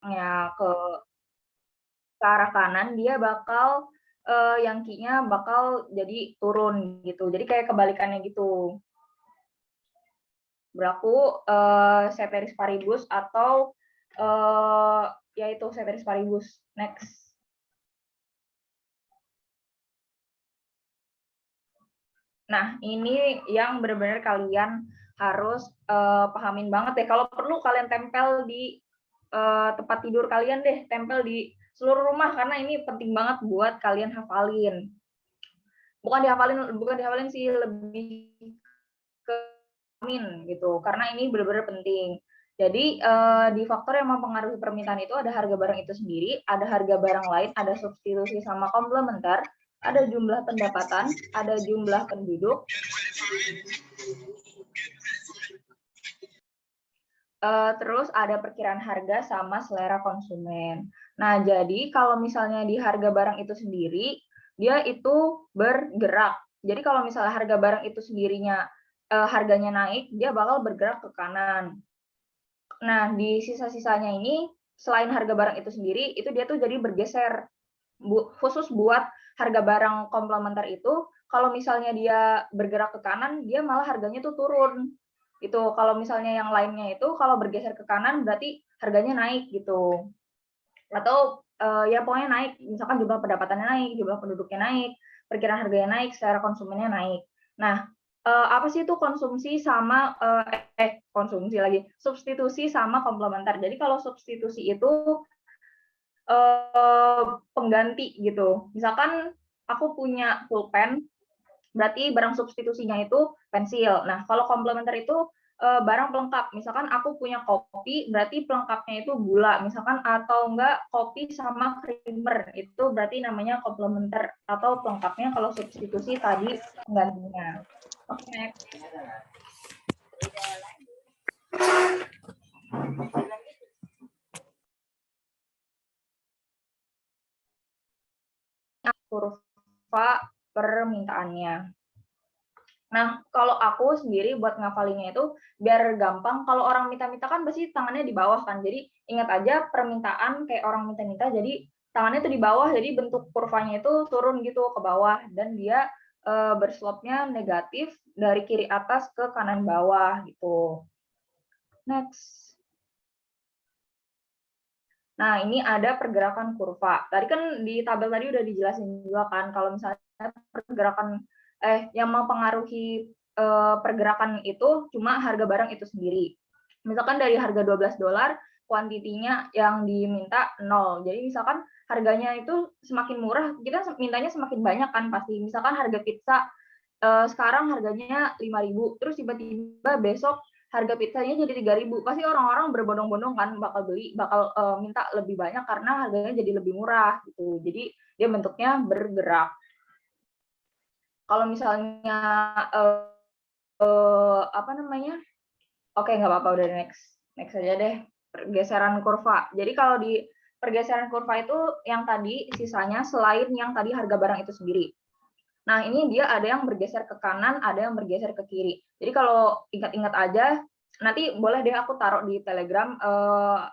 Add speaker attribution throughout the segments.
Speaker 1: geraknya ke arah kanan, dia bakal, yang Q-nya bakal jadi turun gitu. Jadi kayak kebalikannya gitu. Berlaku, ceteris paribus atau, ya itu ceteris paribus. Next. Nah, ini yang benar-benar kalian harus, pahamin banget deh. Kalau perlu kalian tempel di, tempat tidur kalian deh, tempel di seluruh rumah karena ini penting banget buat kalian hafalin. Bukan dihafalin sih, lebih ke gitu, karena ini benar-benar penting. Jadi, di faktor yang mempengaruhi permintaan itu ada harga barang itu sendiri, ada harga barang lain, ada substitusi sama komplementer, ada jumlah pendapatan, ada jumlah penduduk, terus ada perkiraan harga sama selera konsumen. Nah, jadi kalau misalnya di harga barang itu sendiri, dia itu bergerak. Jadi kalau misalnya harga barang itu sendirinya, harganya naik, dia bakal bergerak ke kanan. Nah, di sisa-sisanya ini, selain harga barang itu sendiri, itu dia tuh jadi bergeser. Khusus buat harga barang komplementer itu, kalau misalnya dia bergerak ke kanan, dia malah harganya tuh turun. Gitu. Kalau misalnya yang lainnya itu, kalau bergeser ke kanan berarti harganya naik gitu. Atau, ya pokoknya naik, misalkan jumlah pendapatannya naik, jumlah penduduknya naik, perkiraan harganya naik, secara konsumennya naik. Nah, apa sih itu konsumsi sama, konsumsi lagi, substitusi sama komplementer. Jadi kalau substitusi itu, pengganti gitu. Misalkan aku punya pulpen, berarti barang substitusinya itu pensil. Nah, kalau komplementer itu, barang pelengkap. Misalkan aku punya kopi, berarti pelengkapnya itu gula, misalkan atau enggak kopi sama creamer, itu berarti namanya komplementer atau pelengkapnya, kalau substitusi tadi penggantinya. Oke, next. Kurva permintaannya. Nah, kalau aku sendiri buat ngafalinnya itu biar gampang, kalau orang minta-minta kan pasti tangannya di bawah kan. Jadi ingat aja permintaan kayak orang minta-minta, jadi tangannya tuh di bawah, jadi bentuk kurvanya itu turun gitu ke bawah dan dia berslopnya negatif dari kiri atas ke kanan bawah gitu. Next. Nah, ini ada pergerakan kurva. Tadi kan di tabel tadi udah dijelasin juga kan, kalau misalnya pergerakan yang mempengaruhi pergerakan itu cuma harga barang itu sendiri. Misalkan dari harga $12, kuantitinya yang diminta 0. Jadi misalkan harganya itu semakin murah, kita mintanya semakin banyak kan pasti. Misalkan harga pizza sekarang harganya 5.000, terus tiba-tiba besok harga pizzanya jadi 3.000, pasti orang-orang berbondong-bondong kan bakal beli, bakal minta lebih banyak karena harganya jadi lebih murah gitu. Jadi dia bentuknya bergerak. Kalau misalnya apa namanya? Oke, nggak apa-apa, udah next. Next aja deh. Pergeseran kurva. Jadi kalau di pergeseran kurva itu yang tadi sisanya selain yang tadi harga barang itu sendiri. Nah, ini dia ada yang bergeser ke kanan, ada yang bergeser ke kiri. Jadi kalau ingat-ingat aja, nanti boleh deh aku taruh di Telegram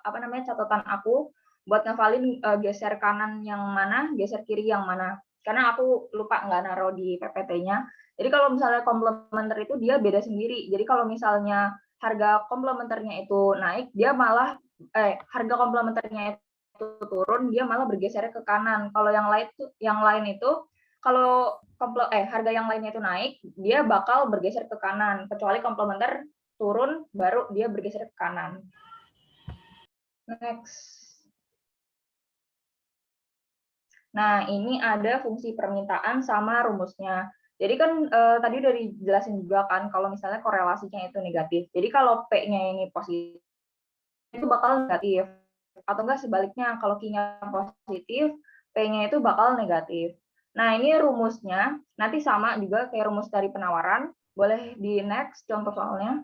Speaker 1: apa namanya catatan aku buat ngafalin geser kanan yang mana, geser kiri yang mana. Karena aku lupa nggak naruh di PPT-nya. Jadi kalau misalnya komplementer itu dia beda sendiri. Jadi kalau misalnya harga komplementernya itu naik, dia malah harga komplementernya itu turun, dia malah bergeser ke kanan. Kalau yang lain itu kalau harga yang lainnya itu naik, dia bakal bergeser ke kanan, kecuali komplementer turun, baru dia bergeser ke kanan. Next. Nah, ini ada fungsi permintaan sama rumusnya. Jadi kan tadi udah dijelasin juga kan, kalau misalnya korelasinya itu negatif. Jadi kalau P-nya ini positif, itu bakal negatif. Atau enggak sebaliknya, kalau Q-nya positif, P-nya itu bakal negatif. Nah, ini rumusnya nanti sama juga kayak rumus dari penawaran. Boleh di next contoh soalnya.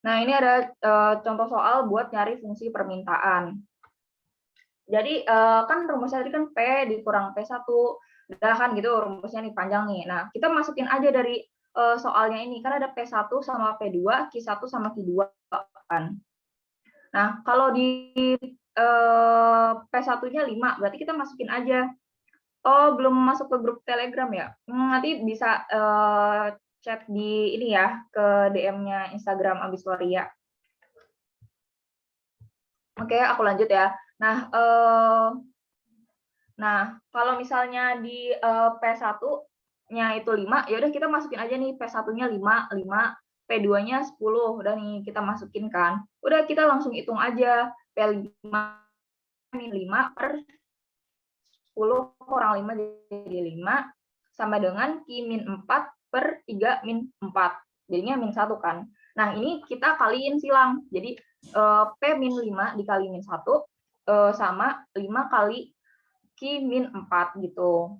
Speaker 1: Nah, ini ada contoh soal buat nyari fungsi permintaan. Jadi kan rumusnya tadi kan P dikurang P1, udah kan gitu rumusnya nih panjang nih. Nah, kita masukin aja dari soalnya ini, kan ada P1 sama P2, Q1 sama Q2 kan. Nah, kalau di P1-nya 5, berarti kita masukin aja. Oh, belum masuk ke grup Telegram ya? Nanti bisa chat di ini ya, ke DM-nya Instagram Abiswaria. Oke, aku lanjut ya. Nah, kalau misalnya di P1-nya itu 5, ya udah kita masukin aja nih P1-nya 5, P2-nya 10, udah nih kita masukin kan. Udah kita langsung hitung aja P5 min 5 per 10 kurang 5 jadi 5 sama dengan Q min 4 per 3 min 4. Jadinya min 1 kan. Nah, ini kita kaliin silang. Jadi P min 5 dikali min 1 sama 5 kali Q min 4 gitu.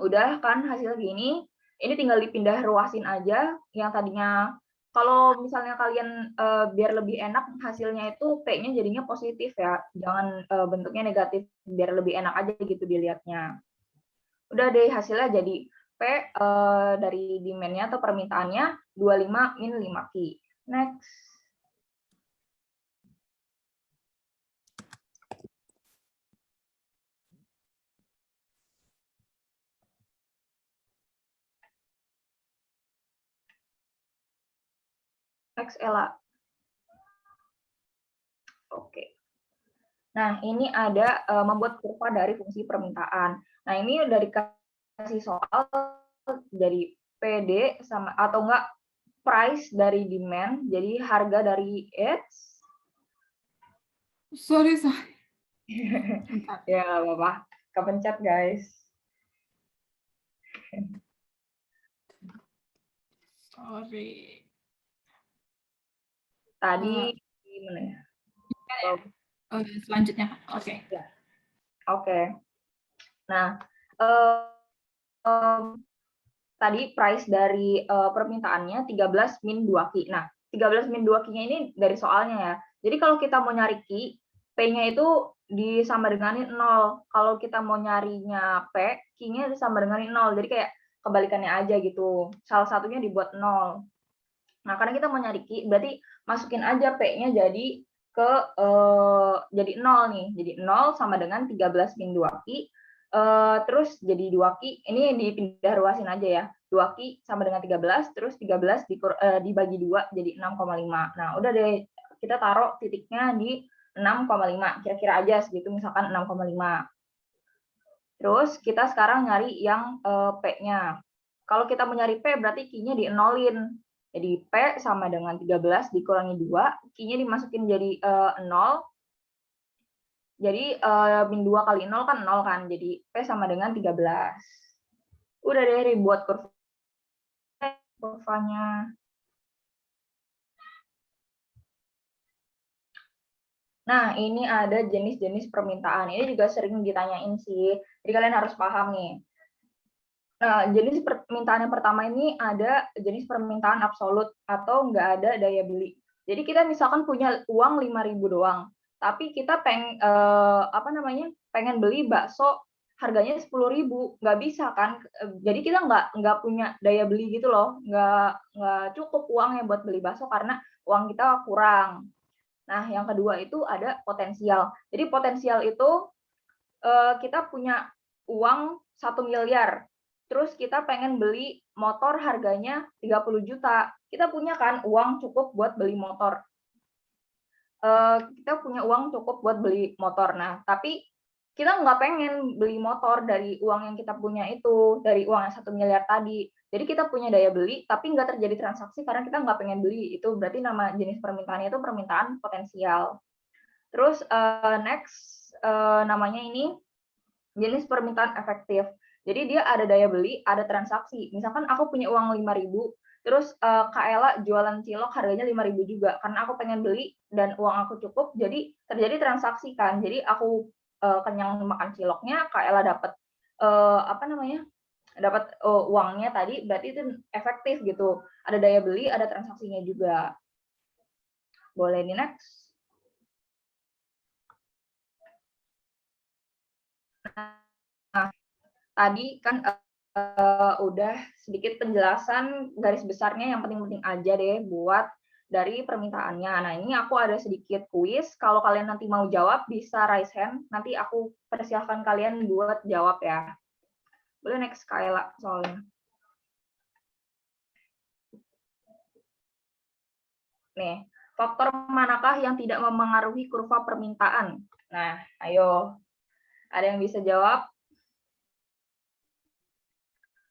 Speaker 1: Udah kan hasil gini. Ini tinggal dipindah ruasin aja. Yang tadinya kalau misalnya kalian biar lebih enak hasilnya itu P-nya jadinya positif ya. Jangan bentuknya negatif biar lebih enak aja gitu dilihatnya. Udah deh hasilnya jadi P dari demand-nya atau permintaannya 25 min 5 Q. Next. Next, Ella. Oke. Nah, ini ada membuat kurva dari fungsi permintaan. Nah, ini udah dikasih soal dari PD sama atau enggak price dari demand, jadi harga dari X.
Speaker 2: Sorry.
Speaker 1: Ya, nggak apa-apa. Kepencet, guys.
Speaker 2: Sorry.
Speaker 1: Tadi gimana ya?
Speaker 2: Oh, selanjutnya. Oke.
Speaker 1: Ya. Oke. Nah, tadi price dari permintaannya 13 min 2 Q. Nah, 13 min 2 Q-nya ini dari soalnya ya. Jadi kalau kita mau nyari Q, P-nya itu disama denganin 0. Kalau kita mau nyarinya P, Q-nya disama denganin 0. Jadi kayak kebalikannya aja gitu. Salah satunya dibuat 0. Nah, karena kita mau nyari Q, berarti masukin aja P-nya jadi ke jadi 0 nih. Jadi 0 sama dengan 13 min 2 Q. Terus jadi 2 Q, ini dipindah ruasin aja ya. 2 Q sama dengan 13, terus 13 dibagi 2 jadi 6,5. Nah, udah deh kita taruh titiknya di 6,5. Kira-kira aja segitu, misalkan 6,5. Terus kita sekarang nyari yang P-nya. Kalau kita mau nyari P, berarti Q-nya dienolin. Jadi P sama dengan 13 dikurangi 2, Q-nya dimasukin jadi 0. Jadi min 2 kali 0 kan 0 kan. Jadi P sama dengan 13. Udah deh dibuat kurvanya. Nah, ini ada jenis-jenis permintaan. Ini juga sering ditanyain sih. Jadi kalian harus paham nih. Nah, jenis permintaan yang pertama ini ada jenis permintaan absolut atau nggak ada daya beli. Jadi kita misalkan punya uang 5.000 doang, tapi kita pengen beli bakso harganya 10.000, nggak bisa kan? Jadi kita nggak punya daya beli gitu loh, nggak cukup uangnya buat beli bakso karena uang kita kurang. Nah, yang kedua itu ada potensial. Jadi potensial itu kita punya uang 1 miliar, terus kita pengen beli motor harganya 30 juta. Kita punya kan uang cukup buat beli motor. Kita punya uang cukup buat beli motor. Nah, tapi kita nggak pengen beli motor dari uang yang kita punya itu, dari uang yang 1 miliar tadi. Jadi kita punya daya beli, tapi nggak terjadi transaksi karena kita nggak pengen beli. Itu berarti nama jenis permintaannya itu permintaan potensial. Terus next namanya ini jenis permintaan efektif. Jadi dia ada daya beli, ada transaksi. Misalkan aku punya uang 5.000, terus Kak Ella jualan cilok harganya 5.000 juga. Karena aku pengen beli dan uang aku cukup, jadi terjadi transaksi kan. Jadi aku kenyang makan ciloknya, Kak Ella dapat dapat uangnya tadi, berarti itu efektif gitu. Ada daya beli, ada transaksinya juga. Boleh di next. Nah, tadi kan udah sedikit penjelasan garis besarnya, yang penting-penting aja deh buat dari permintaannya. Nah, ini aku ada sedikit kuis. Kalau kalian nanti mau jawab, bisa raise hand. Nanti aku persilahkan kalian buat jawab ya. Boleh next, Kayla, soalnya. Nih, faktor manakah yang tidak memengaruhi kurva permintaan? Nah, ayo. Ada yang bisa jawab?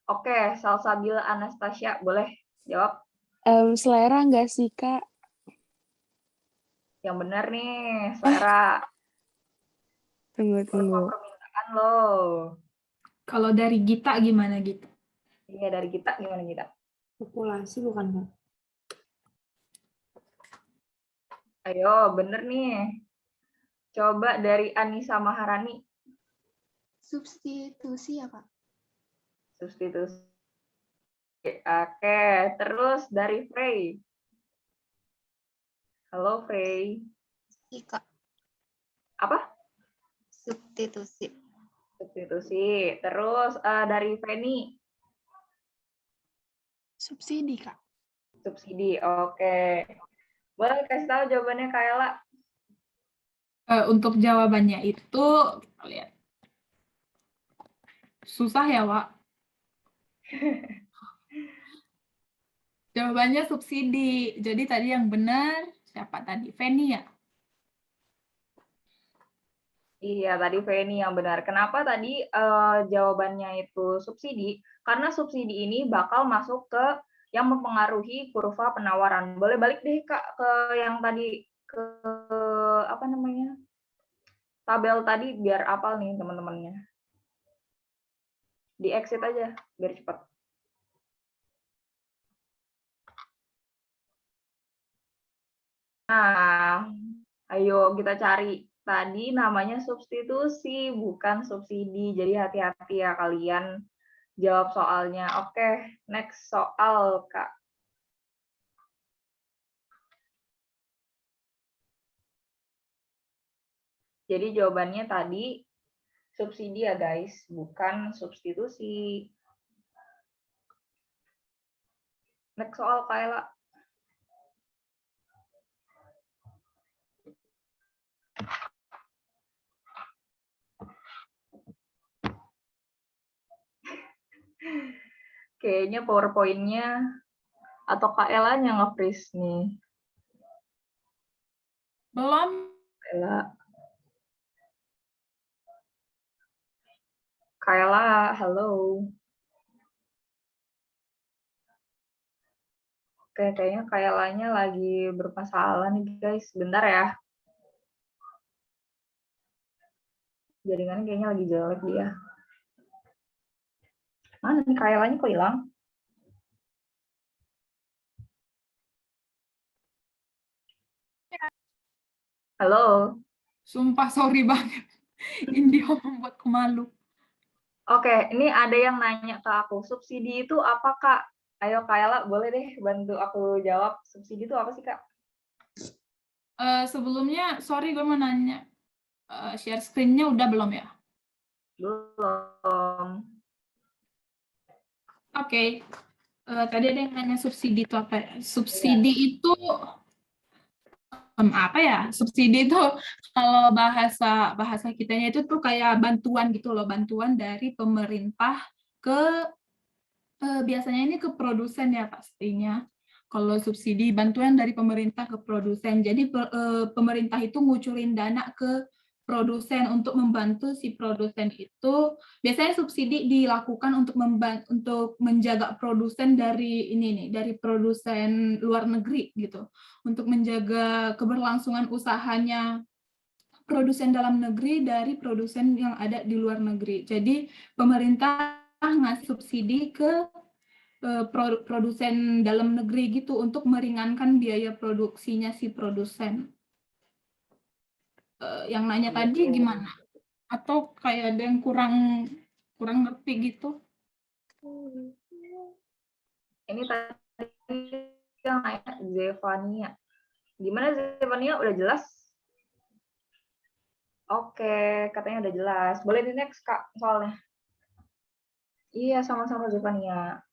Speaker 1: Oke, Salsabila Anastasia, boleh jawab?
Speaker 3: Selera nggak sih, Kak?
Speaker 1: Yang benar nih, selera.
Speaker 3: Tunggu.
Speaker 1: Kurva permintaan loh.
Speaker 2: Kalau dari Gita gimana Gita?
Speaker 1: Iya, dari kita gimana kita?
Speaker 4: Populasi bukan, Kak?
Speaker 1: Ayo, bener nih. Coba dari Anissa Maharani.
Speaker 5: Substitusi ya, Kak?
Speaker 1: Substitusi. Oke, terus dari Frey. Halo, Frey.
Speaker 5: Ika.
Speaker 1: Apa?
Speaker 5: Substitusi.
Speaker 1: Substitusi. Terus dari Feni.
Speaker 4: Subsidi, Kak.
Speaker 1: Subsidi. Oke. Boleh kasih tahu jawabannya, Kayla?
Speaker 2: Untuk jawabannya itu, kita lihat. Susah ya, Wak? Jawabannya subsidi. Jadi tadi yang benar, siapa tadi? Feni ya?
Speaker 1: Iya, tadi Feni yang benar. Kenapa tadi jawabannya itu subsidi? Karena subsidi ini bakal masuk ke yang mempengaruhi kurva penawaran. Boleh balik deh, Kak, ke yang tadi, ke apa namanya? Tabel tadi, biar apal nih teman-temannya. Di exit aja, biar cepat. Nah, ayo kita cari. Tadi namanya substitusi, bukan subsidi. Jadi hati-hati ya kalian jawab soalnya. Oke, next soal, Kak. Jadi jawabannya tadi subsidi ya guys, bukan substitusi. Next soal, Kayla. Kayaknya PowerPoint-nya atau Kak Ella-nya nge-freeze nih.
Speaker 2: Belum.
Speaker 1: Kak Ella, halo. Oke, kayaknya Kak Ella-nya lagi bermasalah nih guys. Bentar ya. Jaringannya kayaknya lagi jelek dia. Mana nih Kak Ella-nya kok hilang? Halo.
Speaker 2: Sumpah sorry banget. Indio membuatku malu.
Speaker 1: Oke, ini ada yang nanya ke aku, subsidi itu apa, Kak? Ayo, Kayla, boleh deh bantu aku jawab. Subsidi itu apa sih, Kak?
Speaker 2: Sebelumnya, sorry gue mau nanya. Share screen-nya udah belum ya?
Speaker 1: Belum.
Speaker 2: Oke. Tadi ada yang nanya subsidi itu apa ya? Subsidi itu apa ya? Subsidi itu kalau bahasa kitanya itu tuh kayak bantuan gitu loh, bantuan dari pemerintah ke biasanya ini ke produsen ya pastinya. Kalau subsidi bantuan dari pemerintah ke produsen. Jadi pemerintah itu ngucurin dana ke produsen untuk membantu si produsen itu. Biasanya subsidi dilakukan untuk menjaga produsen dari ini nih, dari produsen luar negeri gitu. Untuk menjaga keberlangsungan usahanya produsen dalam negeri dari produsen yang ada di luar negeri. Jadi pemerintah ngasih subsidi ke produsen dalam negeri gitu untuk meringankan biaya produksinya si produsen. Yang nanya tadi gimana? Atau kayak ada yang kurang ngerti gitu?
Speaker 1: Ini tadi yang nanya Zevania. Gimana Zevania? Udah jelas? Oke, katanya udah jelas. Boleh di next, Kak, soalnya. Iya, sama-sama Zevania.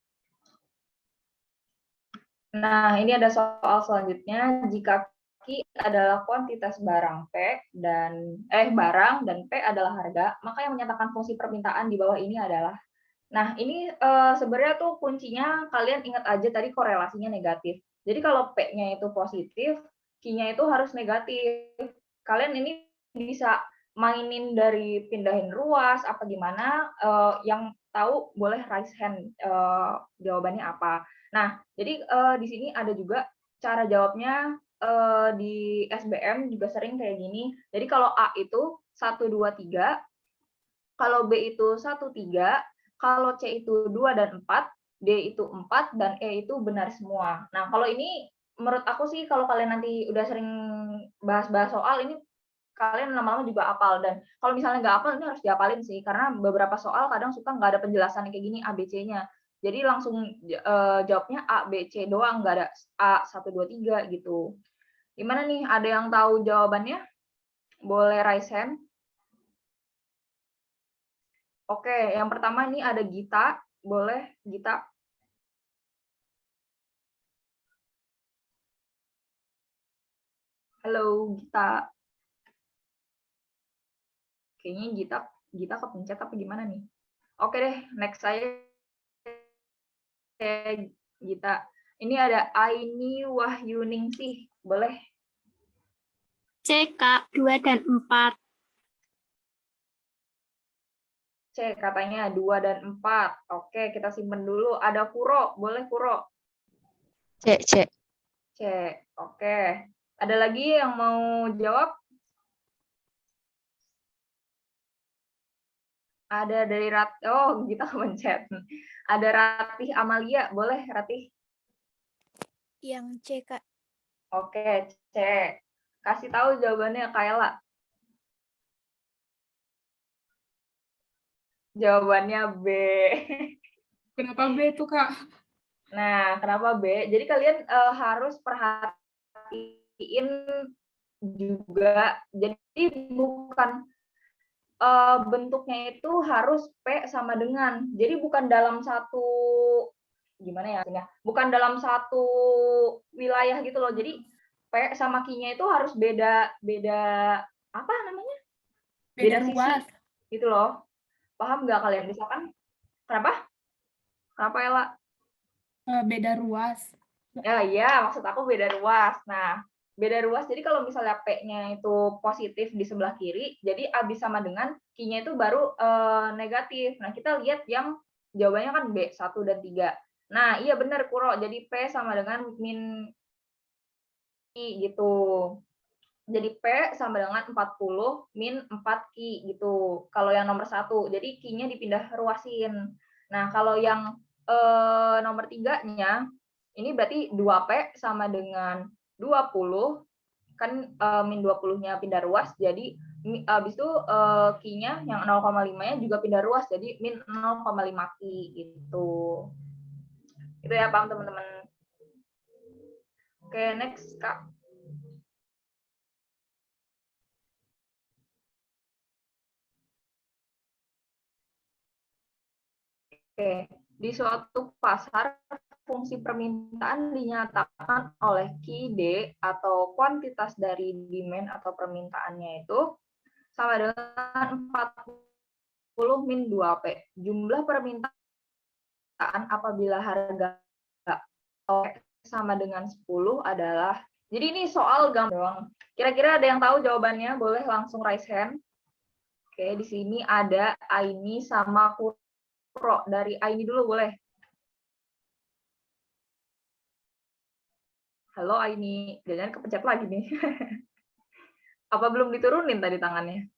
Speaker 1: Nah, ini ada soal selanjutnya. Jika Q adalah kuantitas barang P dan barang dan P adalah harga, maka yang menyatakan fungsi permintaan di bawah ini adalah. Nah, ini sebenarnya tuh kuncinya kalian ingat aja tadi korelasinya negatif. Jadi kalau P-nya itu positif, Q-nya itu harus negatif. Kalian ini bisa mainin dari pindahin ruas apa gimana, yang tahu boleh raise hand, jawabannya apa. Nah, jadi di sini ada juga cara jawabnya, di SBM juga sering kayak gini. Jadi kalau A itu 1, 2, 3, kalau B itu 1, 3, kalau C itu 2 dan 4, D itu 4, dan E itu benar semua. Nah, kalau ini menurut aku sih kalau kalian nanti udah sering bahas-bahas soal ini kalian lama-lama juga hafal, dan kalau misalnya nggak hafal ini harus dihafalin sih, karena beberapa soal kadang suka nggak ada penjelasan kayak gini A, B, C-nya. Jadi langsung jawabnya A, B, C doang, nggak ada A, 1, 2, 3 gitu. Gimana nih, ada yang tahu jawabannya? Boleh raise hand. Oke, yang pertama ini ada Gita. Boleh, Gita. Halo, Gita. Kayaknya Gita kepencet apa gimana nih? Oke deh, next saya Gita. Ini ada Aini Wahyuningsih. Boleh?
Speaker 5: C, Kak. 2 dan 4.
Speaker 1: C, katanya 2 dan 4. Oke, kita simpen dulu. Ada Kuro. Boleh, Kuro?
Speaker 3: C, C.
Speaker 1: C. Oke. Ada lagi yang mau jawab? Ada dari oh, kita mencet. Ada Ratih Amalia, boleh Ratih?
Speaker 5: Yang C, Kak.
Speaker 1: Oke, C. Kasih tahu jawabannya Kayla. Jawabannya B.
Speaker 2: Kenapa B tuh, Kak?
Speaker 1: Nah, kenapa B? Jadi kalian harus perhatiin juga. Jadi bukan bentuknya itu harus P sama dengan. Jadi bukan dalam satu gimana ya? Bukan dalam satu wilayah gitu loh. Jadi P sama Q-nya itu harus beda apa namanya?
Speaker 2: Beda
Speaker 1: Sisi
Speaker 2: ruas.
Speaker 1: gitu loh. Paham nggak kalian? Misalkan kenapa? Kenapa Ella?
Speaker 2: Beda ruas.
Speaker 1: Ya, iya, maksud aku beda ruas. Nah, beda ruas, jadi kalau misalnya P-nya itu positif di sebelah kiri, jadi A sama dengan Q-nya itu baru negatif. Nah, kita lihat yang jawabannya kan B, 1 dan 3. Nah, iya benar, Kuro. Jadi P sama dengan min Q gitu. Jadi P sama dengan 40 min 4 Q gitu. Kalau yang nomor 1, jadi Q-nya dipindah ruasin. Nah, kalau yang nomor 3-nya, ini berarti 2P sama dengan 20, kan min 20-nya pindah ruas, jadi habis itu Q-nya yang 0,5-nya juga pindah ruas, jadi min 0,5 Q gitu. Itu ya, paham teman-teman? Oke, next, Kak. Oke, di suatu pasar fungsi permintaan dinyatakan oleh Q D atau kuantitas dari demand atau permintaannya itu sama dengan 40 min 2P. Jumlah permintaan apabila harga sama dengan 10 adalah, jadi ini soal gampang. Kira-kira ada yang tahu jawabannya? Boleh langsung raise hand. Oke, di sini ada Aini sama Kuro. Dari Aini dulu boleh. Halo Aini, jangan kepencet lagi nih. Apa belum diturunin tadi tangannya?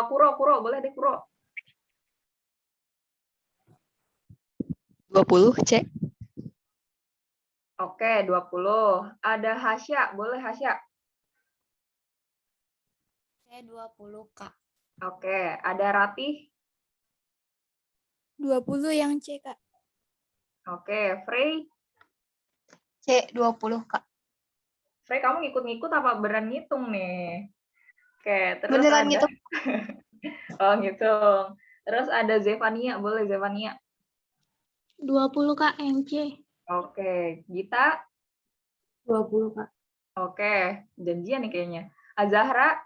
Speaker 1: Kuro, boleh deh Kuro.
Speaker 3: 20, C.
Speaker 1: Oke, 20. Ada Hasya, boleh Hasya?
Speaker 5: C, 20, Kak.
Speaker 1: Oke, ada Ratih?
Speaker 5: 20 yang C, Kak.
Speaker 1: Oke, Frey?
Speaker 5: C, 20, Kak.
Speaker 1: Frey, kamu ngikut-ngikut apa beneran ngitung nih? Oke, terus
Speaker 5: Beneran
Speaker 1: ada...
Speaker 5: gitu.
Speaker 1: Oh, ngitung. Terus ada Zevania, boleh Zevania?
Speaker 5: 20, Kak, yang C.
Speaker 1: Oke, Gita.
Speaker 4: 20, Kak.
Speaker 1: Oke, janjian nih kayaknya. Azahra.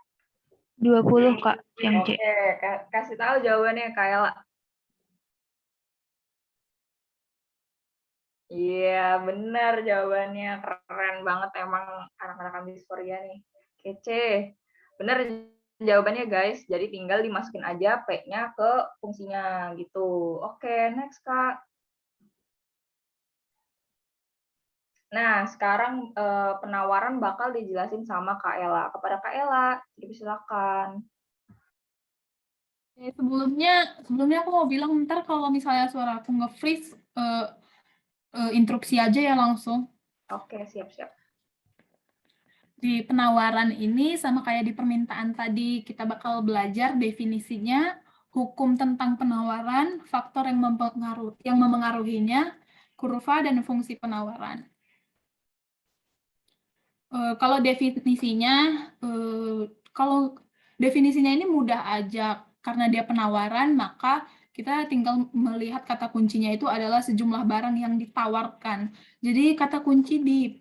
Speaker 3: 20, Kak, yang C.
Speaker 1: Oke, kasih tahu jawabannya Kak Ella. Iya, benar jawabannya. Keren banget emang anak-anak ambis Korea nih. Kece. Benar jawabannya guys. Jadi tinggal dimasukin aja P-nya ke fungsinya gitu. Oke, next Kak. Nah, sekarang penawaran bakal dijelasin sama Kak Ella. Kepada Kak Ella, jadi silakan.
Speaker 2: Sebelumnya aku mau bilang ntar kalau misalnya suara aku nge-freeze, interupsi aja ya langsung.
Speaker 1: Oke, siap-siap.
Speaker 2: Di penawaran ini sama kayak di permintaan tadi, kita bakal belajar definisinya, hukum tentang penawaran, faktor yang memengaruhinya, kurva dan fungsi penawaran. Kalau definisinya ini mudah aja karena dia penawaran, maka kita tinggal melihat kata kuncinya itu adalah sejumlah barang yang ditawarkan. Jadi kata kunci di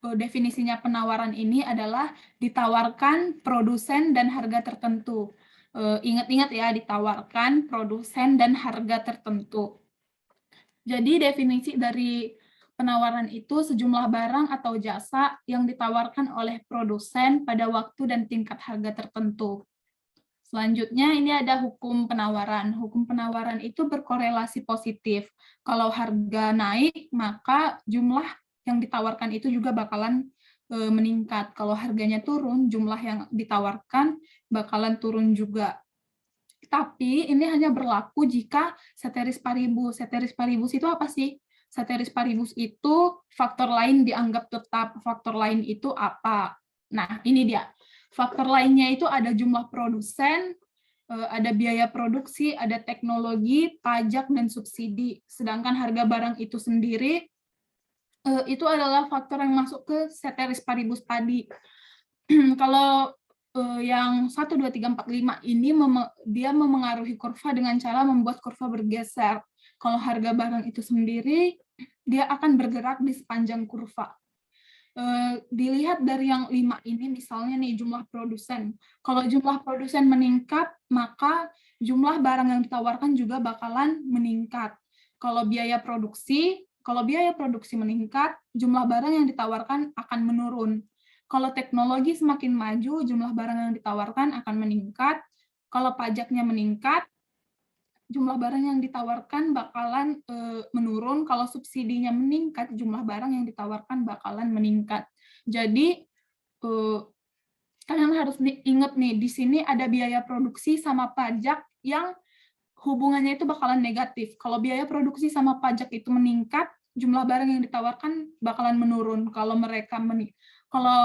Speaker 2: definisinya penawaran ini adalah ditawarkan produsen dan harga tertentu. Ingat-ingat ya, ditawarkan produsen dan harga tertentu. Jadi definisi dari penawaran itu sejumlah barang atau jasa yang ditawarkan oleh produsen pada waktu dan tingkat harga tertentu. Selanjutnya ini ada hukum penawaran. Hukum penawaran itu berkorelasi positif. Kalau harga naik, maka jumlah yang ditawarkan itu juga bakalan meningkat. Kalau harganya turun, jumlah yang ditawarkan bakalan turun juga. Tapi ini hanya berlaku jika ceteris paribus. Ceteris paribus itu apa sih? Ceteris paribus itu faktor lain dianggap tetap. Faktor lain itu apa? Nah, ini dia. Faktor lainnya itu ada jumlah produsen, ada biaya produksi, ada teknologi, pajak, dan subsidi. Sedangkan harga barang itu sendiri, itu adalah faktor yang masuk ke ceteris paribus tadi. Kalau yang 1, 2, 3, 4, 5 ini dia memengaruhi kurva dengan cara membuat kurva bergeser. Kalau harga barang itu sendiri, dia akan bergerak di sepanjang kurva. Dilihat dari yang 5 ini, misalnya nih jumlah produsen. Kalau jumlah produsen meningkat, maka jumlah barang yang ditawarkan juga bakalan meningkat. Kalau biaya produksi meningkat, jumlah barang yang ditawarkan akan menurun. Kalau teknologi semakin maju, jumlah barang yang ditawarkan akan meningkat. Kalau pajaknya meningkat, jumlah barang yang ditawarkan bakalan menurun. Kalau subsidinya meningkat, jumlah barang yang ditawarkan bakalan meningkat. Jadi, kalian harus ingat nih, di sini ada biaya produksi sama pajak yang hubungannya itu bakalan negatif. Kalau biaya produksi sama pajak itu meningkat, jumlah barang yang ditawarkan bakalan menurun. Kalau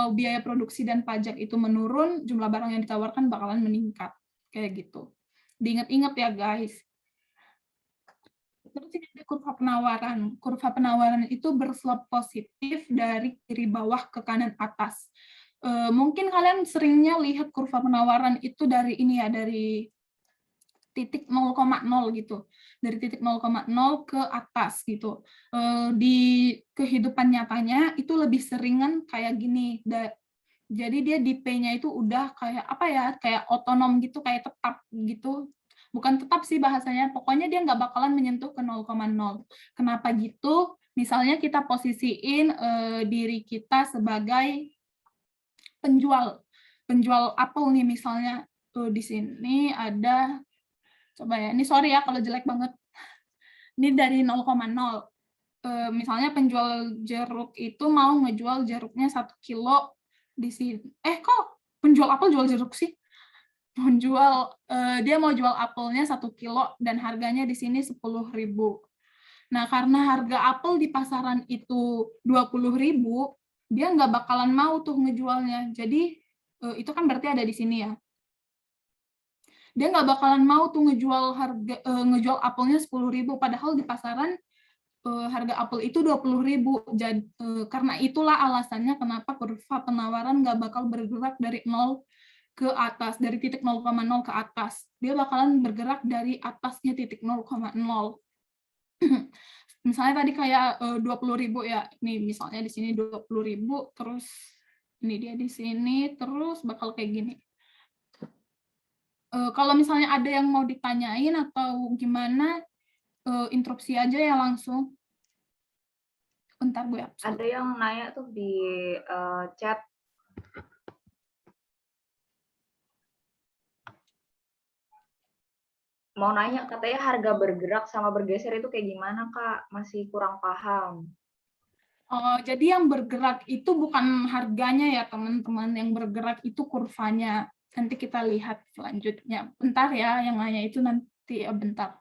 Speaker 2: biaya produksi dan pajak itu menurun, jumlah barang yang ditawarkan bakalan meningkat. Kayak gitu. Diingat-ingat ya, guys. Terus ini ada kurva penawaran. Kurva penawaran itu berslop positif dari kiri bawah ke kanan atas. Mungkin kalian seringnya lihat kurva penawaran itu dari ini ya, dari titik 0,0 gitu, dari titik 0,0 ke atas gitu. Di kehidupan nyatanya itu lebih seringan kayak gini. Jadi dia di P-nya itu udah kayak apa ya, kayak otonom gitu, kayak tetap gitu. Bukan tetap sih bahasanya, pokoknya dia nggak bakalan menyentuh ke 0,0. Kenapa gitu? Misalnya kita posisiin diri kita sebagai penjual apel nih, misalnya di sini ada. Coba ya, ini sorry ya kalau jelek banget. Ini dari 0,0. Misalnya penjual jeruk itu mau ngejual jeruknya 1 kilo di sini. Kok penjual apel jual jeruk sih? Dia mau jual apelnya 1 kilo dan harganya di sini 10.000. Nah, karena harga apel di pasaran itu 20.000, dia nggak bakalan mau tuh ngejualnya. Jadi itu kan berarti ada di sini ya. Dia nggak bakalan mau tuh ngejual apelnya 10.000, padahal di pasaran harga apel itu 20.000. Jadi karena itulah alasannya kenapa kurva penawaran nggak bakal bergerak dari 0 ke atas, dari titik 0,0 ke atas. Dia bakalan bergerak dari atasnya titik 0,0. Misalnya tadi kayak 20.000 ya. Nih misalnya di sini 20.000, terus ini dia di sini, terus bakal kayak gini. Kalau misalnya ada yang mau ditanyain atau gimana, interupsi aja ya langsung. Bentar gue absen.
Speaker 1: Ada yang nanya tuh di chat. Mau nanya, katanya harga bergerak sama bergeser itu kayak gimana, Kak? Masih kurang paham.
Speaker 2: Jadi yang bergerak itu bukan harganya ya teman-teman, yang bergerak itu kurvanya. Nanti kita lihat selanjutnya. Bentar ya, yang nanya itu nanti ya bentar.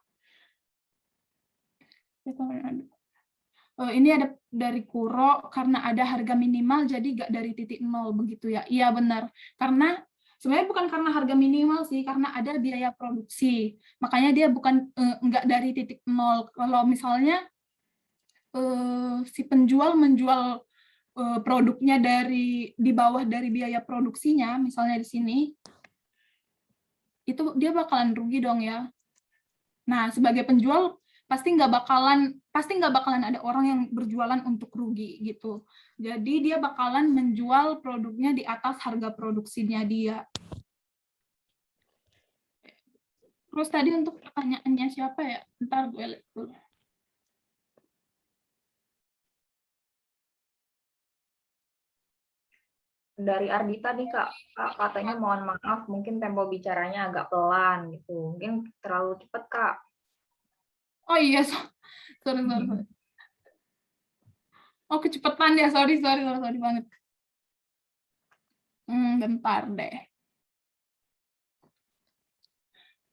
Speaker 2: Ini ada dari Kuro, karena ada harga minimal jadi nggak dari titik nol begitu ya. Iya benar, karena sebenarnya bukan karena harga minimal sih, karena ada biaya produksi. Makanya dia bukan nggak dari titik nol. Kalau misalnya si penjual menjual produknya di bawah dari biaya produksinya, misalnya di sini, itu dia bakalan rugi dong ya. Nah, sebagai penjual pasti nggak bakalan ada orang yang berjualan untuk rugi gitu. Jadi dia bakalan menjual produknya di atas harga produksinya dia. Terus tadi untuk pertanyaannya siapa ya? Ntar gue lihat dulu.
Speaker 1: Dari Ardita nih, Kak. Kak, katanya mohon maaf, mungkin tempo bicaranya agak pelan gitu. Mungkin terlalu cepat, Kak.
Speaker 2: Oh iya, sorry. Oh kecepatan ya, sorry banget. Bentar deh.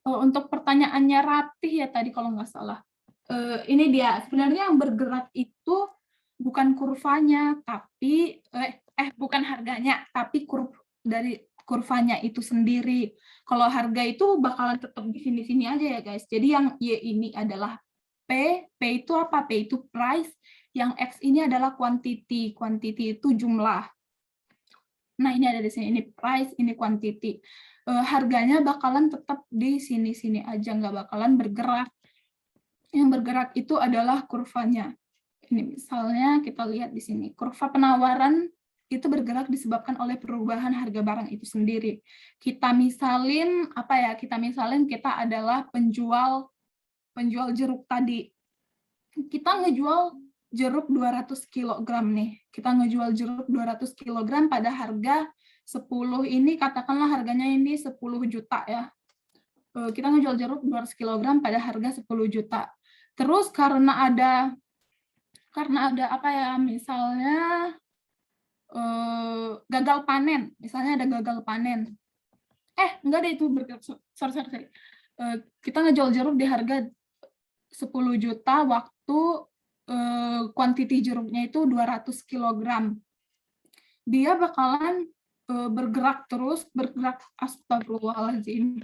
Speaker 2: Untuk pertanyaannya Ratih ya tadi kalau nggak salah. Ini dia, sebenarnya yang bergerak itu bukan kurvanya, tapi bukan harganya, tapi dari kurvanya itu sendiri. Kalau harga itu bakalan tetap di sini-sini aja ya guys. Jadi yang Y ini adalah P itu apa? P itu price, yang X ini adalah quantity. Quantity itu jumlah. Nah, ini ada di sini, ini price, ini quantity. Harganya bakalan tetap di sini-sini aja, nggak bakalan bergerak. Yang bergerak itu adalah kurvanya. Ini misalnya kita lihat di sini, kurva penawaran itu bergerak disebabkan oleh perubahan harga barang itu sendiri. Kita misalin apa ya? Kita misalin kita adalah penjual jeruk tadi. Kita ngejual jeruk 200 kg nih. Kita ngejual jeruk 200 kg pada harga 10 ini, katakanlah harganya ini 10 juta ya. Kita ngejual jeruk 200 kg pada harga 10 juta. Terus karena ada apa ya, misalnya gagal panen, misalnya ada gagal panen. Enggak deh itu sorry. Kita ngejual jeruk di harga 10 juta waktu kuantiti jeruknya itu 200 kg. Dia bakalan bergerak terus, astagfirullahaladzim.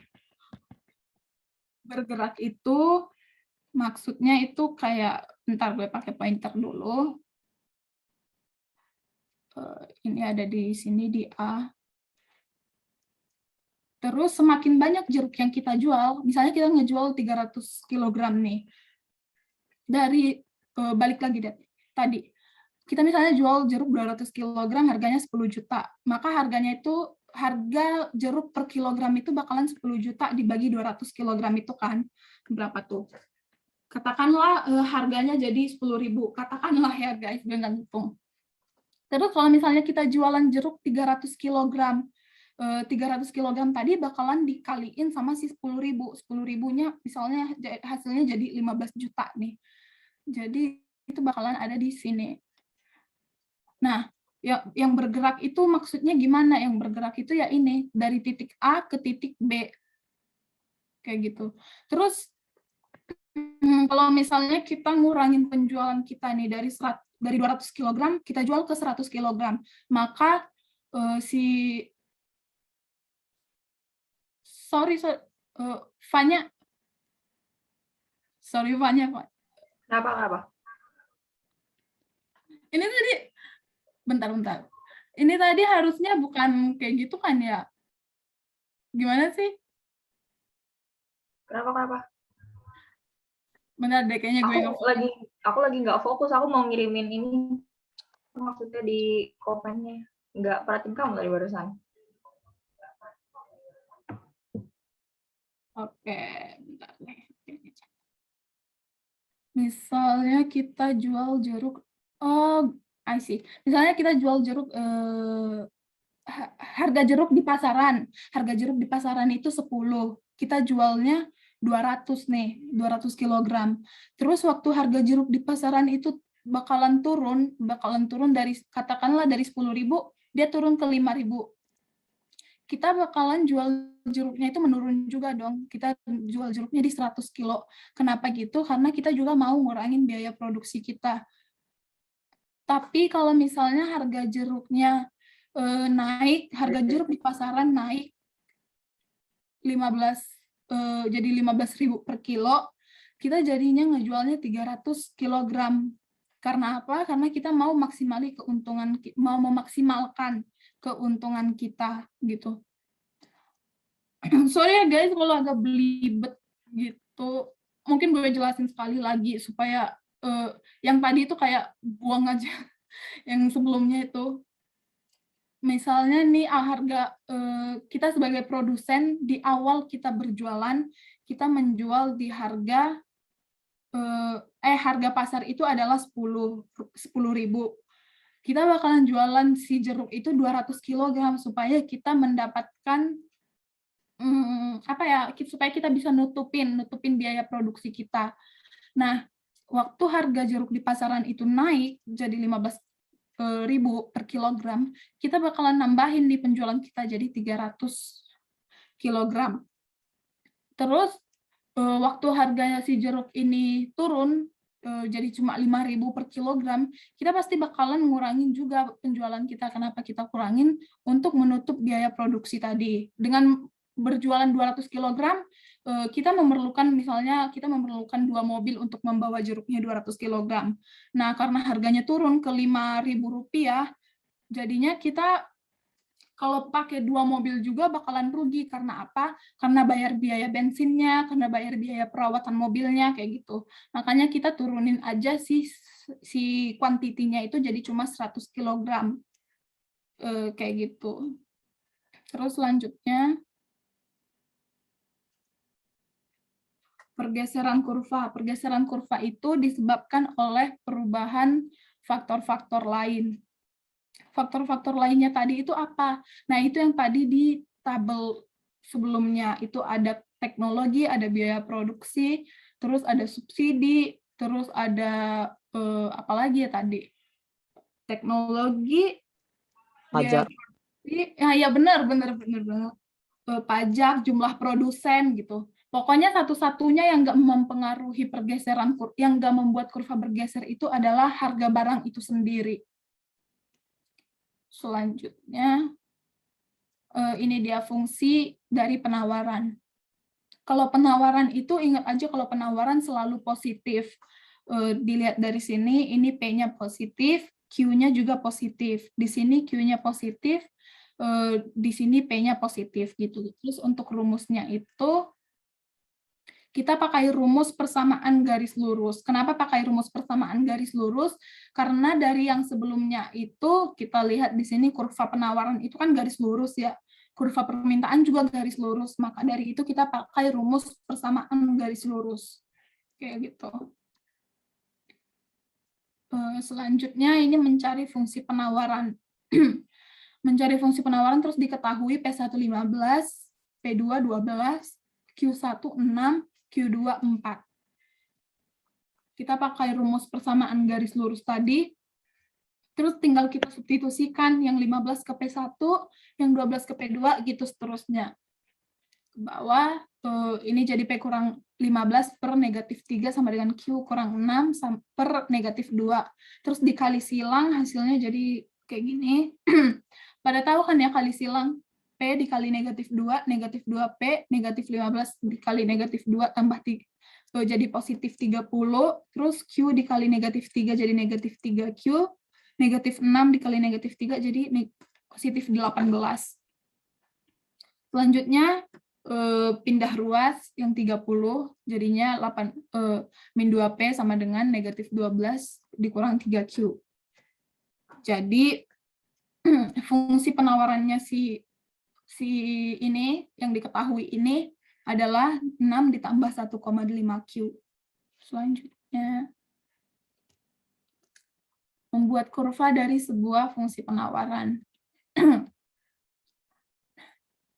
Speaker 2: Bergerak itu maksudnya itu kayak, bentar gue pakai pointer dulu. Ini ada di sini di A. Terus semakin banyak jeruk yang kita jual, misalnya kita ngejual 300 kg nih. Dari balik lagi deh tadi. Kita misalnya jual jeruk 200 kg harganya 10 juta. Maka harganya itu, harga jeruk per kilogram itu bakalan 10 juta dibagi 200 kg itu kan. Berapa tuh? Katakanlah harganya jadi 10.000. Katakanlah ya guys, dengan hitung. Terus kalau misalnya kita jualan jeruk 300 kg, 300 kg tadi bakalan dikaliin sama si 10.000. 10.000-nya misalnya hasilnya jadi 15 juta nih. Jadi itu bakalan ada di sini. Nah, yang bergerak itu maksudnya gimana? Yang bergerak itu ya ini, dari titik A ke titik B. Kayak gitu. Terus, kalau misalnya kita ngurangin penjualan kita nih dari 200 kg, kita jual ke 100 kg, maka Fanya, Pak.
Speaker 1: Kenapa?
Speaker 2: Ini tadi, bentar. Ini tadi harusnya bukan kayak gitu kan ya? Gimana sih?
Speaker 1: Kenapa?
Speaker 2: Benar deh, kayaknya gue nggak fokus.
Speaker 1: Aku lagi nggak fokus, aku mau ngirimin ini maksudnya di komennya, nggak perhatiin kamu tadi barusan.
Speaker 2: Oke, bentar deh. Misalnya kita jual jeruk, I see. Misalnya kita jual jeruk, harga jeruk di pasaran. Harga jeruk di pasaran itu 10. Kita jualnya 200 nih, 200 kilogram. Terus waktu harga jeruk di pasaran itu bakalan turun dari, katakanlah dari 10.000, dia turun ke 5.000. Kita bakalan jual jeruknya itu menurun juga dong. Kita jual jeruknya di 100 kilo. Kenapa gitu? Karena kita juga mau ngurangin biaya produksi kita. Tapi kalau misalnya harga jeruknya naik, harga jeruk di pasaran naik 15, jadi 15.000 per kilo, kita jadinya ngejualnya 300 kilogram. Karena apa? Karena kita mau memaksimalkan keuntungan kita gitu. Sorry ya guys kalau agak belibet gitu. Mungkin gue jelasin sekali lagi supaya yang tadi itu kayak buang aja yang sebelumnya itu. Misalnya nih harga kita sebagai produsen di awal kita berjualan, kita menjual di harga harga pasar itu adalah 10.000. Kita bakalan jualan si jeruk itu 200 kg supaya kita mendapatkan supaya kita bisa nutupin biaya produksi kita. Nah, waktu harga jeruk di pasaran itu naik jadi 15.000 per kilogram, kita bakalan nambahin di penjualan kita jadi 300 kilogram. Terus waktu harganya si jeruk ini turun jadi cuma 5.000 per kilogram, kita pasti bakalan ngurangin juga penjualan kita. Kenapa kita kurangin? Untuk menutup biaya produksi tadi. Dengan berjualan 200 kilogram, kita memerlukan 2 mobil untuk membawa jeruknya 200 kilogram. Nah, karena harganya turun ke 5.000 rupiah, jadinya kita kalau pakai 2 mobil juga bakalan rugi. Karena apa? Karena bayar biaya bensinnya, karena bayar biaya perawatan mobilnya, kayak gitu. Makanya kita turunin aja si kuantitinya itu jadi cuma 100 kilogram. Kayak gitu. Terus selanjutnya, pergeseran kurva. Pergeseran kurva itu disebabkan oleh perubahan faktor-faktor lain. Faktor-faktor lainnya tadi itu apa? Nah, itu yang tadi di tabel sebelumnya. Itu ada teknologi, ada biaya produksi, terus ada subsidi, terus ada apa lagi ya tadi? Teknologi,
Speaker 6: Pajak.
Speaker 2: ya benar. Pajak, jumlah produsen gitu. Pokoknya satu-satunya yang nggak mempengaruhi pergeseran, yang nggak membuat kurva bergeser itu adalah harga barang itu sendiri. Selanjutnya, ini dia fungsi dari penawaran. Kalau penawaran itu, ingat aja kalau penawaran selalu positif. Dilihat dari sini, ini P-nya positif, Q-nya juga positif. Di sini Q-nya positif, di sini P-nya positif gitu. Terus untuk rumusnya itu kita pakai rumus persamaan garis lurus. Kenapa pakai rumus persamaan garis lurus? Karena dari yang sebelumnya itu kita lihat di sini kurva penawaran itu kan garis lurus ya. Kurva permintaan juga garis lurus. Maka dari itu kita pakai rumus persamaan garis lurus. Kayak gitu. Selanjutnya ini mencari fungsi penawaran. Mencari fungsi penawaran terus diketahui P1 15, P2 12, Q1 6, Q2 4. Kita pakai rumus persamaan garis lurus tadi, terus tinggal kita substitusikan yang 15 ke P1, yang 12 ke P2, gitu seterusnya. Ke bawah, ini jadi P kurang 15 per negatif 3 sama dengan Q kurang 6 per negatif 2. Terus dikali silang, hasilnya jadi kayak gini. Pada tahu kan ya kali silang? P dikali negatif 2, negatif 2P, negatif 15 dikali negatif 2 tambah 3, jadi positif 30, terus Q dikali negatif 3 jadi negatif 3Q, negatif 6 dikali negatif 3 jadi positif 18. Selanjutnya, pindah ruas yang 30, jadinya 8 min 2P sama dengan negatif 12 dikurang 3Q. Jadi fungsi penawarannya si ini yang diketahui ini adalah 6 ditambah 1,5Q. Selanjutnya, membuat kurva dari sebuah fungsi penawaran.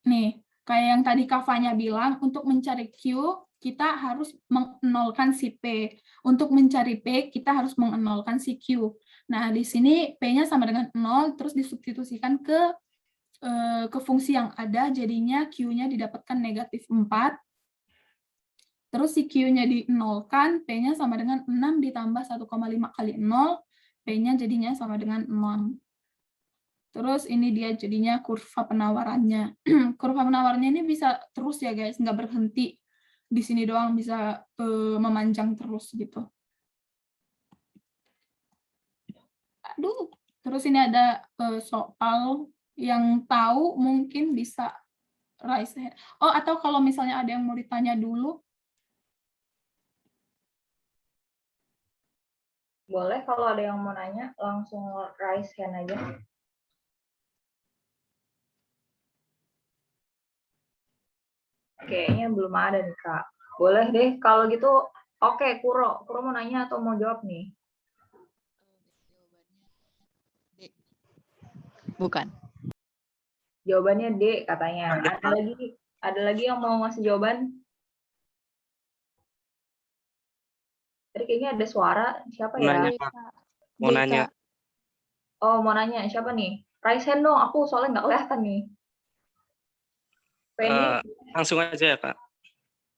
Speaker 2: Nih, kayak yang tadi Kavanya bilang, untuk mencari Q, kita harus menolkan si P. Untuk mencari P, kita harus menolkan si Q. Nah, di sini P-nya sama dengan 0, terus disubstitusikan ke fungsi yang ada, jadinya Q-nya didapatkan negatif 4. Terus si Q-nya dinolkan, P-nya sama dengan 6 ditambah 1,5 kali 0, P-nya jadinya sama dengan 6. Terus ini dia jadinya kurva penawarannya. Kurva penawarannya ini bisa terus ya guys, nggak berhenti. Di sini doang bisa memanjang terus gitu. Aduh, terus ini ada soal yang tahu mungkin bisa raise hand. Oh, atau kalau misalnya ada yang mau ditanya dulu.
Speaker 1: Boleh kalau ada yang mau nanya, langsung raise hand aja. Kayaknya belum ada nih, Kak. Boleh deh, kalau gitu, oke, Kuro. Kuro mau nanya atau mau jawab nih?
Speaker 6: Bukan.
Speaker 1: Jawabannya D katanya. Ada lagi yang mau ngasih jawaban? Tadi kayaknya ada suara. Siapa ya?
Speaker 7: Nanya, Pak. Mau nanya.
Speaker 1: Oh, mau nanya. Siapa nih? Raise hand dong. Aku soalnya nggak kelihatan nih. Penny.
Speaker 7: Langsung aja ya, Kak.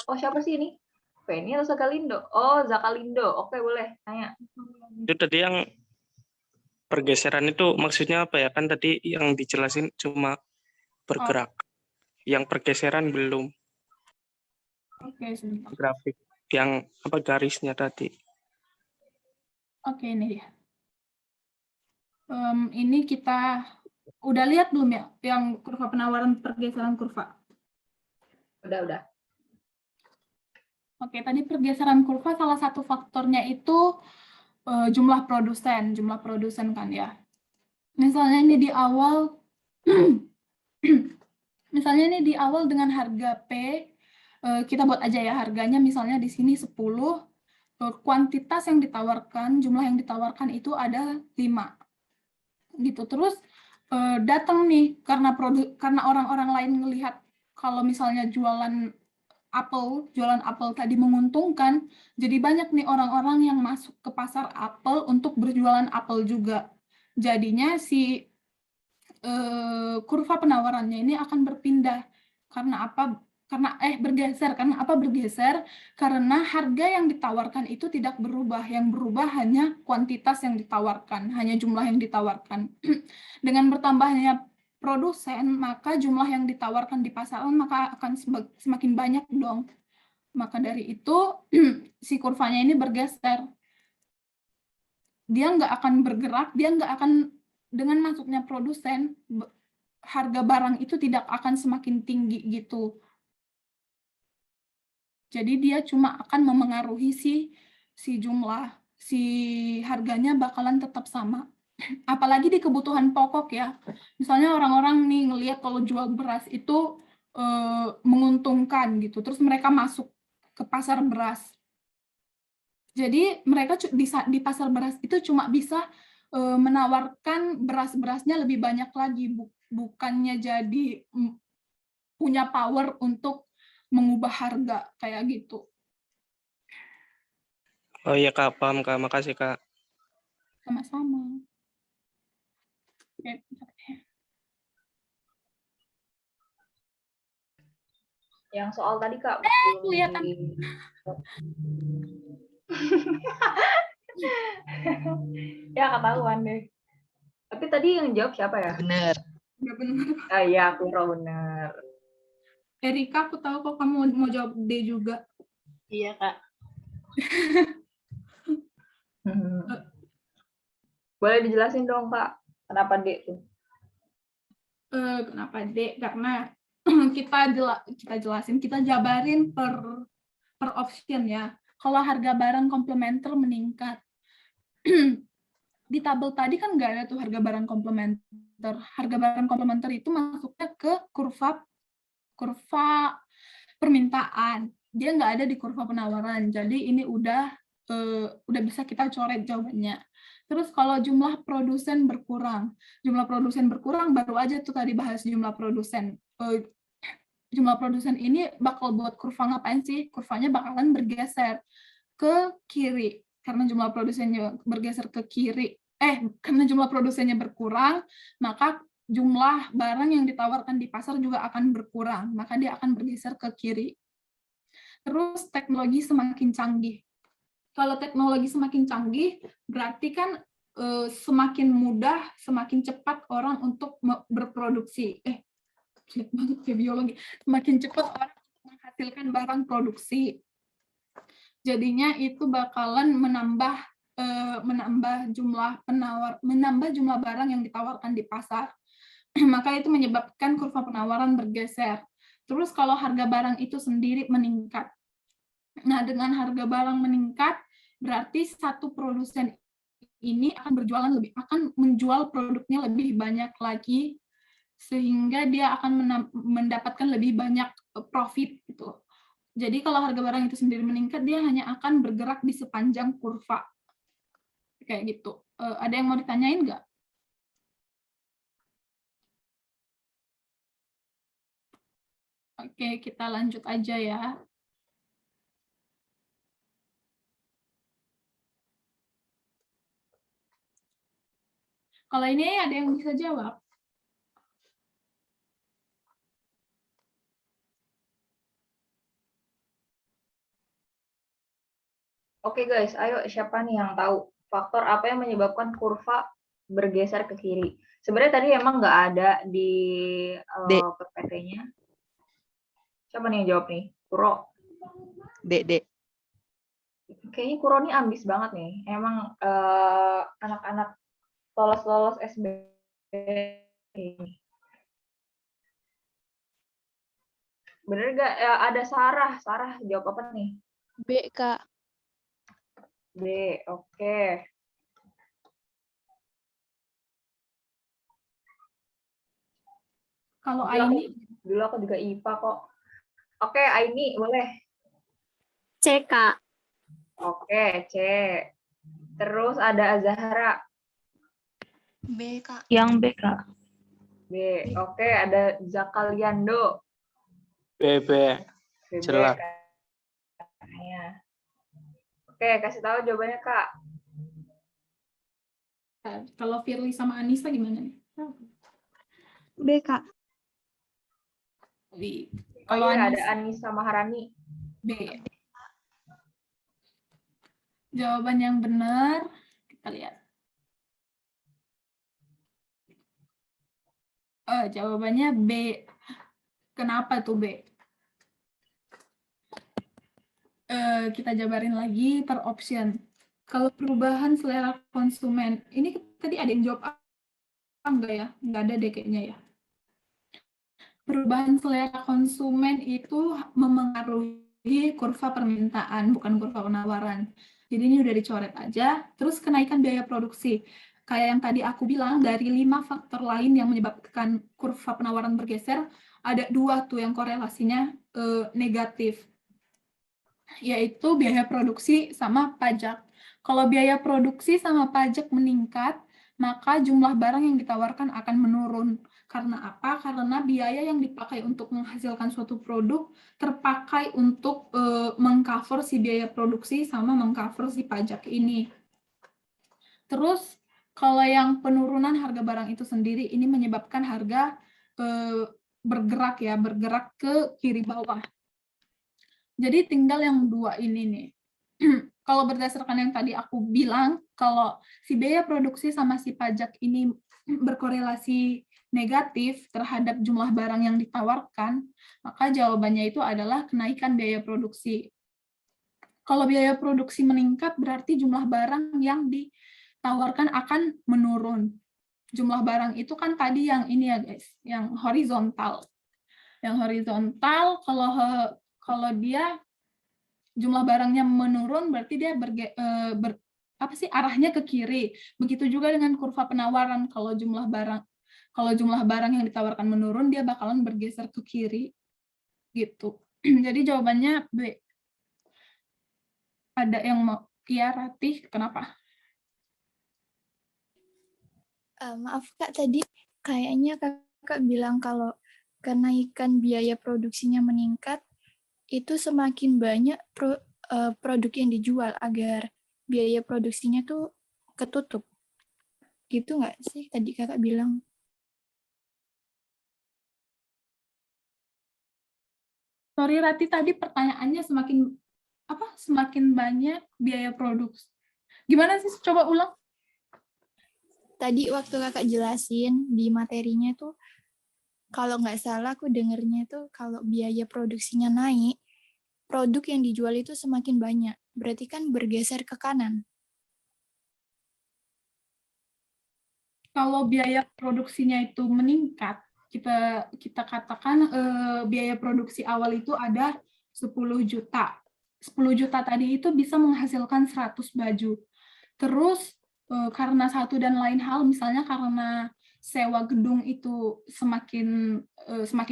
Speaker 1: Oh, siapa sih ini? Penny atau Zakalindo? Oh, Zakalindo. Oke, boleh. Tanya.
Speaker 7: Itu tadi yang pergeseran itu maksudnya apa ya? Kan tadi yang dijelasin cuma bergerak. Yang pergeseran belum.
Speaker 2: Oke, sebentar.
Speaker 7: Grafik yang apa garisnya tadi.
Speaker 2: Oke, ini dia. Ini kita udah lihat belum ya yang kurva penawaran pergeseran kurva?
Speaker 1: Udah.
Speaker 2: Oke, tadi pergeseran kurva salah satu faktornya itu jumlah produsen kan ya. Misalnya ini di awal dengan harga P, kita buat aja ya harganya misalnya di sini 10, kuantitas yang ditawarkan, jumlah yang ditawarkan itu ada 5. Gitu. Terus datang nih karena orang-orang lain melihat kalau misalnya jualan apel tadi menguntungkan, jadi banyak nih orang-orang yang masuk ke pasar apel untuk berjualan apel juga. Jadinya si kurva penawarannya ini akan berpindah. Karena apa? Bergeser. Karena apa bergeser? Karena harga yang ditawarkan itu tidak berubah. Yang berubah hanya kuantitas yang ditawarkan, hanya jumlah yang ditawarkan. Dengan bertambahnya produsen, maka jumlah yang ditawarkan di pasaran maka akan semakin banyak dong. Maka dari itu si kurvanya ini bergeser. Dia nggak akan bergerak, dia nggak akan, dengan masuknya produsen, harga barang itu tidak akan semakin tinggi gitu. Jadi dia cuma akan memengaruhi si jumlah, si harganya bakalan tetap sama. Apalagi di kebutuhan pokok ya. Misalnya orang-orang nih ngelihat kalau jual beras itu menguntungkan gitu. Terus mereka masuk ke pasar beras. Jadi mereka di pasar beras itu cuma bisa menawarkan beras-berasnya lebih banyak lagi, bukannya jadi punya power untuk mengubah harga kayak gitu.
Speaker 7: Oh iya, Kak, paham, Kak. Makasih, Kak.
Speaker 2: Sama-sama.
Speaker 1: Yang soal tadi, Kak.
Speaker 2: Kelihatan.
Speaker 1: Ya, ketahuan deh. Tapi tadi yang jawab siapa ya?
Speaker 6: Bener.
Speaker 2: Udah benar.
Speaker 1: Ah, iya, aku benar.
Speaker 2: Erika, aku tahu kok kamu mau jawab D juga.
Speaker 4: Iya, Kak.
Speaker 1: Boleh dijelasin dong, Kak, kenapa D tuh?
Speaker 2: Kenapa D? Karena kita jelasin, kita jabarin per option ya. Kalau harga barang komplementer meningkat, di tabel tadi kan nggak ada tuh harga barang komplementer. Harga barang komplementer itu masuknya ke kurva permintaan. Dia nggak ada di kurva penawaran. Jadi ini udah bisa kita coret jawabannya. Terus kalau jumlah produsen berkurang baru aja tuh tadi bahas jumlah produsen. Jumlah produsen ini bakal buat kurva ngapain sih? Kurvanya bakalan bergeser ke kiri. Karena jumlah produsennya bergeser ke kiri. Karena jumlah produsennya berkurang, maka jumlah barang yang ditawarkan di pasar juga akan berkurang. Maka dia akan bergeser ke kiri. Terus teknologi semakin canggih. Kalau teknologi semakin canggih, berarti kan semakin mudah, semakin cepat orang untuk berproduksi. Sulit banget ya biologi. Semakin cepat orang menghasilkan barang produksi. Jadinya itu bakalan menambah jumlah barang yang ditawarkan di pasar. Maka itu menyebabkan kurva penawaran bergeser. Terus kalau harga barang itu sendiri meningkat. Nah, dengan harga barang meningkat, berarti satu produsen ini akan menjual produknya lebih banyak lagi, sehingga dia akan mendapatkan lebih banyak profit gitu. Jadi kalau harga barang itu sendiri meningkat, dia hanya akan bergerak di sepanjang kurva. Kayak gitu. Ada yang mau ditanyain nggak? Oke, kita lanjut aja ya. Kalau ini ada yang bisa jawab?
Speaker 1: Oke guys, ayo siapa nih yang tahu faktor apa yang menyebabkan kurva bergeser ke kiri? Sebenarnya tadi emang nggak ada di PPT-nya. Siapa nih yang jawab nih? Kuro.
Speaker 6: D.
Speaker 1: Kayaknya Kuro nih ambis banget nih. Emang anak-anak lolos SB ini. Bener gak? Ada Sarah jawab apa nih?
Speaker 3: B, Kak.
Speaker 1: B, oke.
Speaker 2: Kalau Aini?
Speaker 1: Dulu aku juga IPA kok. Oke, Aini, boleh.
Speaker 4: C, Kak.
Speaker 1: Oke, C. Terus ada Azahra.
Speaker 5: B, Kak.
Speaker 3: Yang B, Kak.
Speaker 1: B. Oke, ada Zakaliando.
Speaker 7: BB.
Speaker 1: BB,
Speaker 7: Jelas.
Speaker 1: katanya. Oke, kasih tahu jawabannya, Kak.
Speaker 2: Kalau Firly sama Anissa gimana nih?
Speaker 4: B, Kak.
Speaker 2: Kalau
Speaker 1: iya, ada Anissa Maharani.
Speaker 2: B. Jawaban yang benar, kita lihat. Jawabannya B. Kenapa tuh B? Kita jabarin lagi per option. Kalau perubahan selera konsumen, ini tadi ada yang jawab enggak ya? Enggak ada deh kayaknya ya. Perubahan selera konsumen itu memengaruhi kurva permintaan, bukan kurva penawaran. Jadi ini udah dicoret aja. Terus kenaikan biaya produksi. Kayak yang tadi aku bilang, dari 5 faktor lain yang menyebabkan kurva penawaran bergeser, ada 2 tuh yang korelasinya negatif, yaitu biaya produksi sama pajak. Kalau biaya produksi sama pajak meningkat, maka jumlah barang yang ditawarkan akan menurun. Karena apa? Karena biaya yang dipakai untuk menghasilkan suatu produk terpakai untuk mengcover si biaya produksi sama mengcover si pajak ini. Terus kalau yang penurunan harga barang itu sendiri, ini menyebabkan harga bergerak ke kiri bawah. Jadi tinggal yang 2 ini nih. Kalau berdasarkan yang tadi aku bilang, kalau si biaya produksi sama si pajak ini berkorelasi negatif terhadap jumlah barang yang ditawarkan, maka jawabannya itu adalah kenaikan biaya produksi. Kalau biaya produksi meningkat, berarti jumlah barang yang ditawarkan akan menurun. Jumlah barang itu kan tadi yang ini ya guys, yang horizontal. Yang horizontal kalau dia jumlah barangnya menurun berarti dia arahnya ke kiri. Begitu juga dengan kurva penawaran, kalau jumlah barang yang ditawarkan menurun dia bakalan bergeser ke kiri gitu. Jadi jawabannya B. Ada yang mau? Iya, Ratih, kenapa?
Speaker 5: Maaf Kak, tadi kayaknya Kakak bilang kalau kenaikan biaya produksinya meningkat, itu semakin banyak produk yang dijual agar biaya produksinya tuh ketutup. Gitu nggak sih tadi Kakak bilang?
Speaker 2: Sorry Ratih, tadi pertanyaannya semakin banyak biaya produksi. Gimana sih? Coba ulang.
Speaker 5: Tadi waktu Kakak jelasin di materinya tuh, kalau nggak salah aku dengernya tuh kalau biaya produksinya naik, produk yang dijual itu semakin banyak. Berarti kan bergeser ke kanan.
Speaker 2: Kalau biaya produksinya itu meningkat, kita katakan biaya produksi awal itu ada 10 juta. 10 juta tadi itu bisa menghasilkan 100 baju. Terus karena satu dan lain hal, misalnya karena sewa gedung itu semakin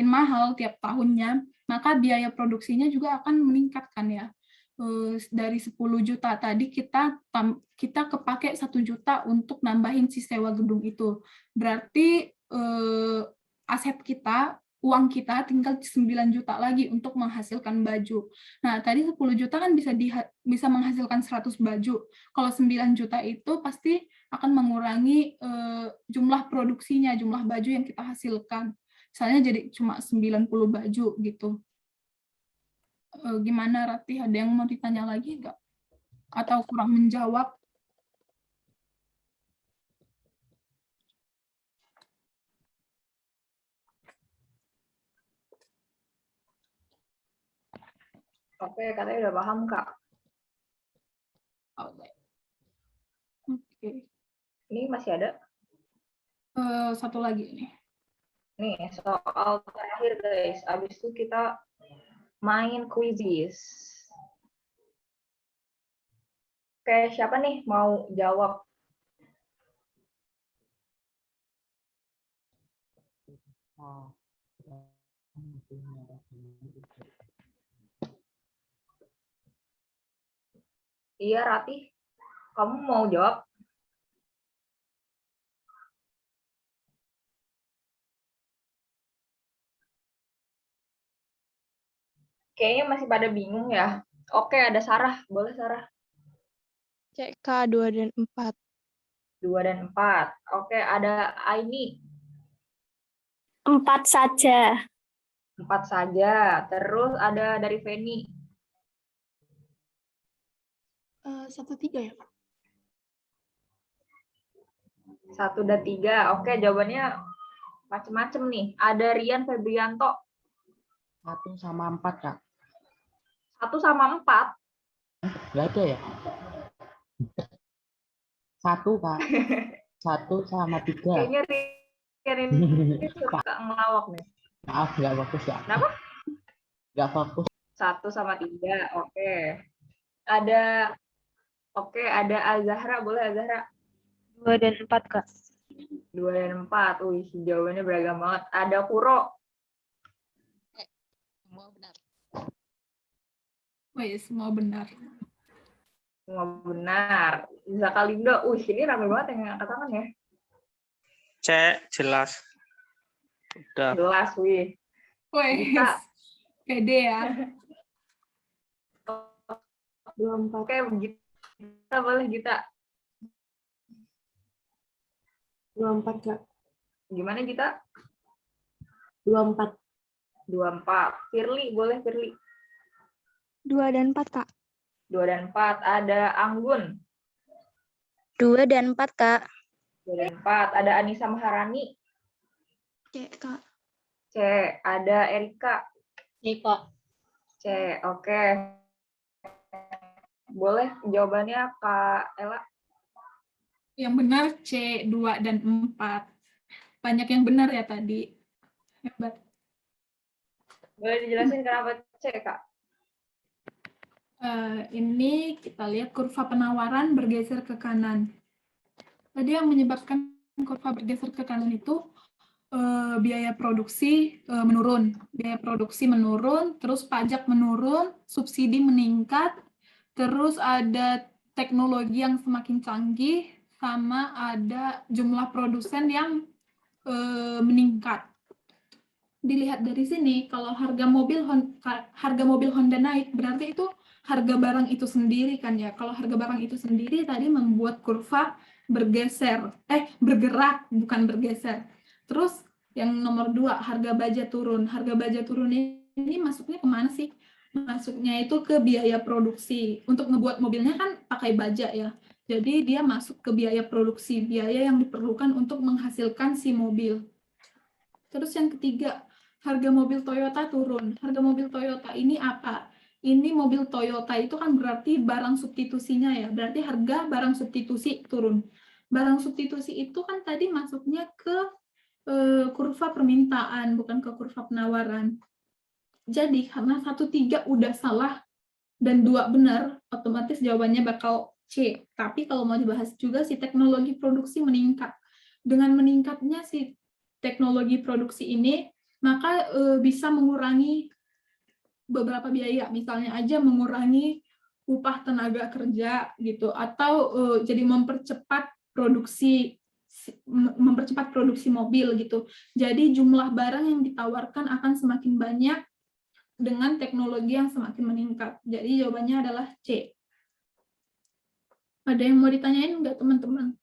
Speaker 2: mahal tiap tahunnya, maka biaya produksinya juga akan meningkat kan ya. Dari 10 juta tadi kita kepake 1 juta untuk nambahin si sewa gedung itu. Berarti aset kita, uang kita tinggal 9 juta lagi untuk menghasilkan baju. Nah, tadi 10 juta kan bisa menghasilkan 100 baju. Kalau 9 juta itu pasti akan mengurangi jumlah produksinya, jumlah baju yang kita hasilkan. Misalnya jadi cuma 90 baju gitu. Gimana Ratih? Ada yang mau ditanya lagi nggak? Atau kurang menjawab?
Speaker 1: Oke, katanya udah paham, Kak.
Speaker 2: Oke.
Speaker 1: Ini masih ada?
Speaker 2: Satu lagi nih.
Speaker 1: Nih, soal terakhir, guys. Abis itu kita main quizzes. Oke, siapa nih mau jawab? Iya, Ratih. Kamu mau jawab? Kayaknya masih pada bingung ya. Oke, ada Sarah. Boleh, Sarah.
Speaker 4: CK 2 dan 4.
Speaker 1: 2 dan 4. Oke, ada Aini.
Speaker 4: 4 saja.
Speaker 1: 4 saja. Terus ada dari Feni.
Speaker 5: 1-3 ya, Kak?
Speaker 1: 1 dan 3. Oke, jawabannya macem-macem nih. Ada Rian Febrianto.
Speaker 6: 1 sama 4, Kak.
Speaker 1: 1 sama 4.
Speaker 6: Nggak ada ya? 1, Kak. 1 sama 3.
Speaker 1: Kayaknya Rian ini suka ngelawak nih.
Speaker 6: Maaf, nggak fokus, Kak.
Speaker 1: Kenapa?
Speaker 6: Nggak fokus.
Speaker 1: 1 sama 3. Oke. Ada Azahra. Boleh, Azahra.
Speaker 3: 2 dan 4, Kak.
Speaker 1: 2 dan 4. Wih, jawabannya beragam banget. Ada Kuro.
Speaker 6: Semua benar.
Speaker 2: Wih, semua benar.
Speaker 1: Semua benar. Zakalindo. Wih, ini rame banget yang angkat tangan ya.
Speaker 7: C, jelas. Udah.
Speaker 1: Jelas, wih.
Speaker 2: Wih,
Speaker 1: Gita.
Speaker 2: pede ya.
Speaker 1: 24. Oke, Gita boleh, Gita.
Speaker 8: 24, Kak.
Speaker 1: Gimana, Gita?
Speaker 8: 24.
Speaker 1: 24. Firly, boleh, Firly.
Speaker 4: 2 dan 4, Kak.
Speaker 1: 2 dan 4. Ada Anggun.
Speaker 4: 2 dan 4, Kak.
Speaker 1: 2 dan 4. Ada Anissa Maharani.
Speaker 5: C, Kak.
Speaker 1: C. Ada Erika.
Speaker 8: C, Kak.
Speaker 1: C. Oke. Boleh jawabannya, Kak Ella?
Speaker 2: Yang benar C, 2 dan 4. Banyak yang benar ya tadi. Hebat.
Speaker 1: Boleh dijelasin kenapa C, Kak?
Speaker 2: Ini kita lihat kurva penawaran bergeser ke kanan. Tadi yang menyebabkan kurva bergeser ke kanan itu biaya produksi menurun. Biaya produksi menurun, terus pajak menurun, subsidi meningkat, terus ada teknologi yang semakin canggih, sama ada jumlah produsen yang meningkat. Dilihat dari sini, kalau harga mobil Honda naik, berarti itu harga barang itu sendiri kan ya. Kalau harga barang itu sendiri tadi membuat kurva bergerak, bukan bergeser. Terus yang nomor 2, harga baja turun. Harga baja turun ini masuknya kemana sih? Masuknya itu ke biaya produksi. Untuk ngebuat mobilnya kan pakai baja ya. Jadi dia masuk ke biaya produksi, biaya yang diperlukan untuk menghasilkan si mobil. Terus yang ketiga, harga mobil Toyota turun. Harga mobil Toyota ini apa? Ini mobil Toyota itu kan berarti barang substitusinya ya. Berarti harga barang substitusi turun. Barang substitusi itu kan tadi masuknya ke kurva permintaan, bukan ke kurva penawaran. Jadi karena 1-3 udah salah dan 2 benar, otomatis jawabannya bakal C. Tapi kalau mau dibahas juga si teknologi produksi meningkat. Dengan meningkatnya si teknologi produksi ini, maka bisa mengurangi beberapa biaya, misalnya aja mengurangi upah tenaga kerja gitu, atau jadi mempercepat produksi mobil gitu. Jadi jumlah barang yang ditawarkan akan semakin banyak dengan teknologi yang semakin meningkat. Jadi jawabannya adalah C. Ada yang mau ditanyain nggak teman-teman?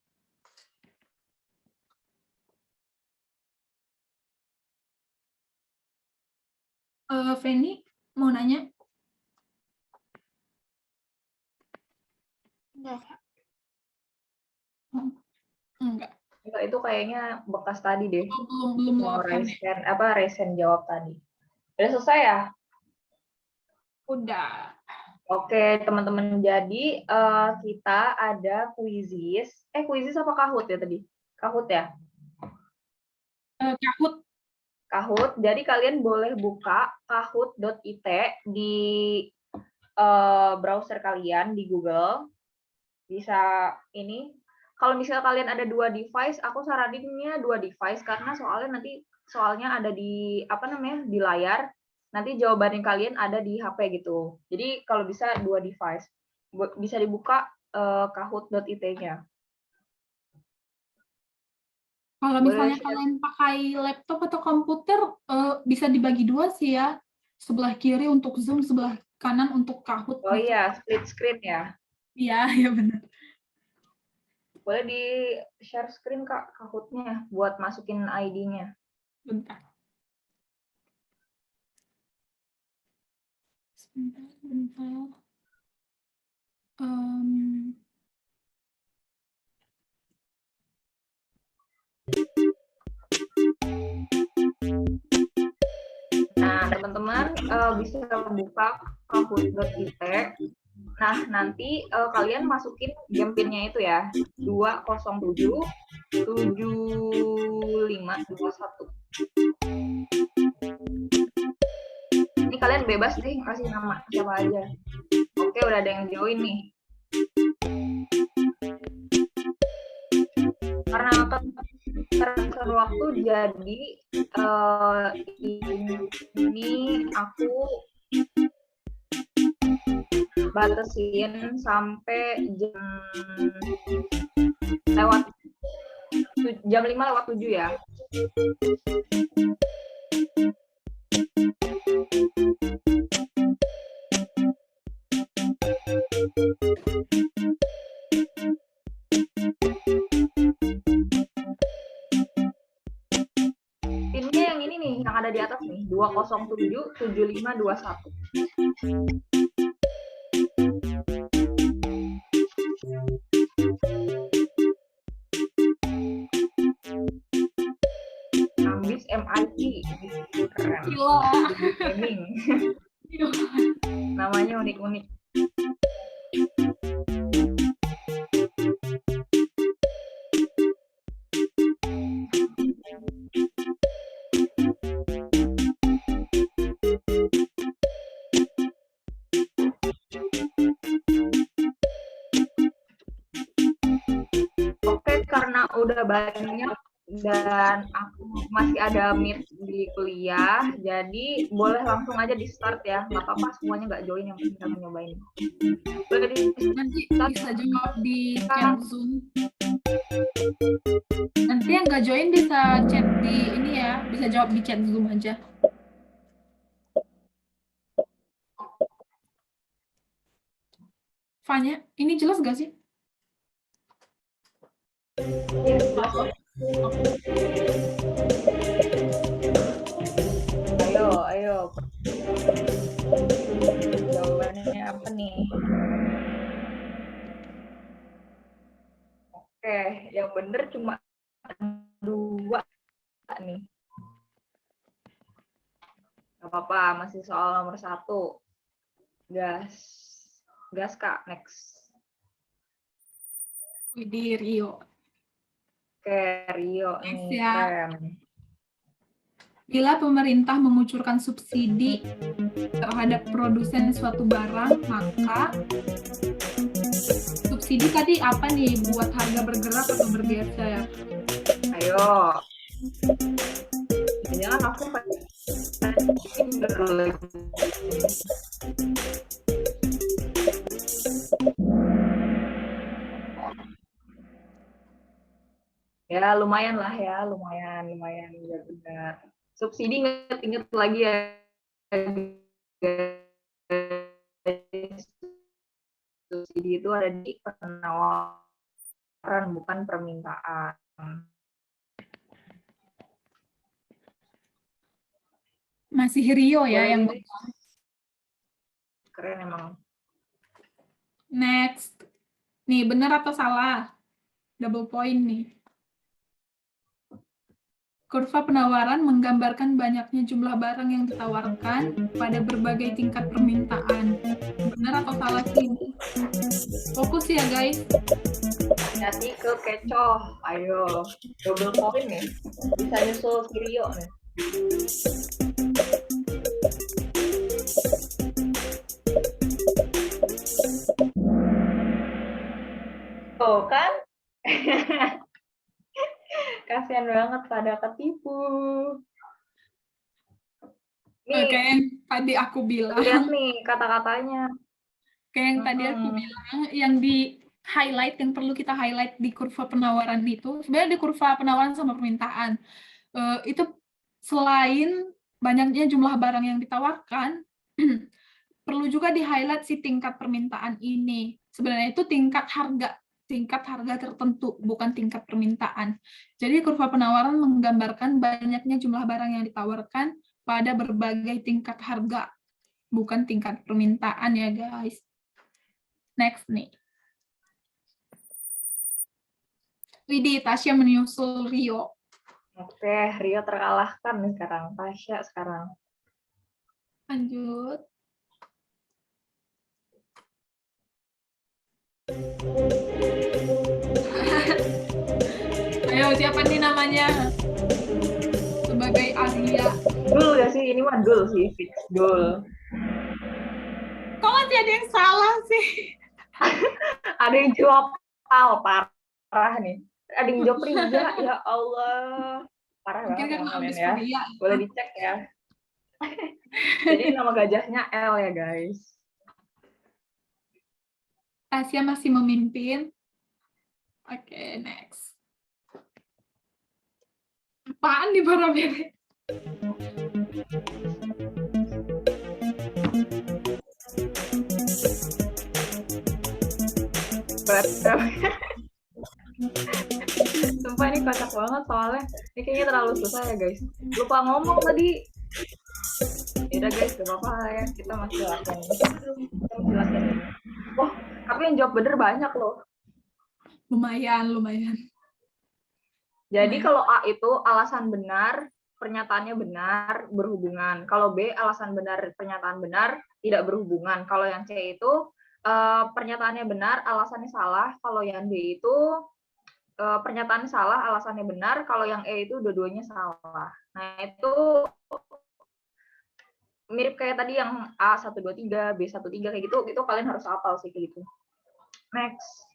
Speaker 2: Feni mau nanya?
Speaker 4: Enggak, Kak.
Speaker 2: Enggak.
Speaker 1: Enggak, itu kayaknya bekas tadi deh.
Speaker 2: Belum
Speaker 1: Mau
Speaker 2: luapkan ya?
Speaker 1: Resen jawab tadi. Udah selesai ya?
Speaker 2: Udah.
Speaker 1: Oke, teman-teman. Jadi kita ada kuisis. Kuisis apa Kahoot ya tadi? Kahoot ya?
Speaker 2: Kahoot.
Speaker 1: Kahoot. Jadi kalian boleh buka kahoot.it di browser kalian di Google. Bisa ini. Kalau misalnya kalian ada 2 device, aku saraninnya 2 device karena soalnya ada di di layar. Nanti jawaban kalian ada di HP gitu. Jadi kalau bisa 2 device. Bisa dibuka kahoot.it-nya.
Speaker 2: Kalau misalnya kalian pakai laptop atau komputer, bisa dibagi 2 sih ya. Sebelah kiri untuk Zoom, sebelah kanan untuk Kahoot.
Speaker 1: Oh iya, split screen ya.
Speaker 2: Iya, ya benar.
Speaker 1: Boleh di-share screen, Kak, Kahoot-nya buat masukin ID-nya.
Speaker 2: Bentar. Sebentar.
Speaker 1: Nah, teman-teman bisa buka kahoot.it. Nah, nanti kalian masukin jam pinnya itu ya, 207 7521. Ini kalian bebas deh kasih nama siapa aja. Oke, udah ada yang join nih. Karena terbatas waktu, jadi ini aku batasin sampai jam 5:07 ya. Pinnya yang ini nih, yang ada di atas nih, 207 7521. Ambis MIT. Keren.
Speaker 2: Gila.
Speaker 1: Gaming. Namanya unik-unik. udah banyak dan aku masih ada meet di kuliah, jadi boleh langsung aja di start ya, nggak apa-apa semuanya nggak join yang penting kamu nyobain. Boleh di
Speaker 2: Nanti bisa jawab di chat Zoom. Nanti yang nggak join bisa chat di ini ya, bisa jawab di chat Zoom aja. Fanya, ini jelas gak sih?
Speaker 1: ya, jelas ya. Ayo. Jawabannya apa nih? Oke, yang bener cuma 2 nih. Gak apa-apa, masih soal nomor 1. Gas Kak, next.
Speaker 2: Widih, Rio.
Speaker 1: Oke, Rio
Speaker 2: Next
Speaker 1: nih,
Speaker 2: ya.
Speaker 1: keren.
Speaker 2: Bila pemerintah mengucurkan subsidi terhadap produsen suatu barang, maka subsidi tadi apa nih? Buat harga bergerak atau bergeser?
Speaker 1: Ayo. Jangan aku ya lumayan lah ya, lumayan ya benar. Subsidi inget lagi ya. Subsidi itu ada di penawaran bukan permintaan.
Speaker 2: Masih Rio ya
Speaker 1: Boleh
Speaker 2: yang
Speaker 1: deh. Keren emang.
Speaker 2: next. Nih, benar atau salah? Double point nih. Kurva penawaran menggambarkan banyaknya jumlah barang yang ditawarkan pada berbagai tingkat permintaan. Benar atau salah sih? Fokus ya guys.
Speaker 1: Hati ke kecoh. Ayo. Double point nih. Bisa nyusul si Rio nih. Tuh kan? Kasihan banget pada ketipu. Nih,
Speaker 2: Kayak yang tadi aku bilang.
Speaker 1: lihat nih kata-katanya.
Speaker 2: Kayak yang tadi aku bilang, yang di highlight, yang perlu kita highlight di kurva penawaran itu, sebenarnya di kurva penawaran sama permintaan, itu selain banyaknya jumlah barang yang ditawarkan, perlu juga di highlight si tingkat permintaan ini. Sebenarnya itu tingkat harga tertentu, bukan tingkat permintaan. Jadi kurva penawaran menggambarkan banyaknya jumlah barang yang ditawarkan pada berbagai tingkat harga, bukan tingkat permintaan ya guys. Next nih. Widih, Tasya menyusul Rio.
Speaker 1: Oke, Rio terkalahkan nih sekarang. Tasya sekarang.
Speaker 2: Lanjut. Ayo, siapa nih namanya? Sebagai Arya.
Speaker 1: Dul ya sih, ini mah Dul sih, fix Dul.
Speaker 2: Kok masih ada yang salah sih?
Speaker 1: Ada yang jawab Al, parah nih. Ada yang jawab Riza, ya Allah. Parah
Speaker 2: Mungkin
Speaker 1: banget
Speaker 2: kan
Speaker 1: kalian
Speaker 2: habis
Speaker 1: ya.
Speaker 2: Ria.
Speaker 1: Boleh dicek ya. Jadi nama gajahnya L ya guys.
Speaker 2: Tasya masih memimpin. Oke, next. Apaan nih para bebek? Sumpah ini kocak banget soalnya. Ini kayaknya terlalu susah ya guys. Lupa ngomong tadi. Yaudah guys, gak apa-apa ya. Kita masih latihan ini. Wah, tapi yang jawab bener banyak loh. Lumayan.
Speaker 1: Jadi kalau A itu alasan benar, pernyataannya benar, berhubungan. Kalau B alasan benar, pernyataan benar, tidak berhubungan. Kalau yang C itu pernyataannya benar, alasannya salah. Kalau yang D itu pernyataan salah, alasannya benar. Kalau yang E itu dua-duanya salah. Nah itu mirip kayak tadi yang A123, B13 kayak gitu. Itu kalian harus hafal sih kayak gitu. Next.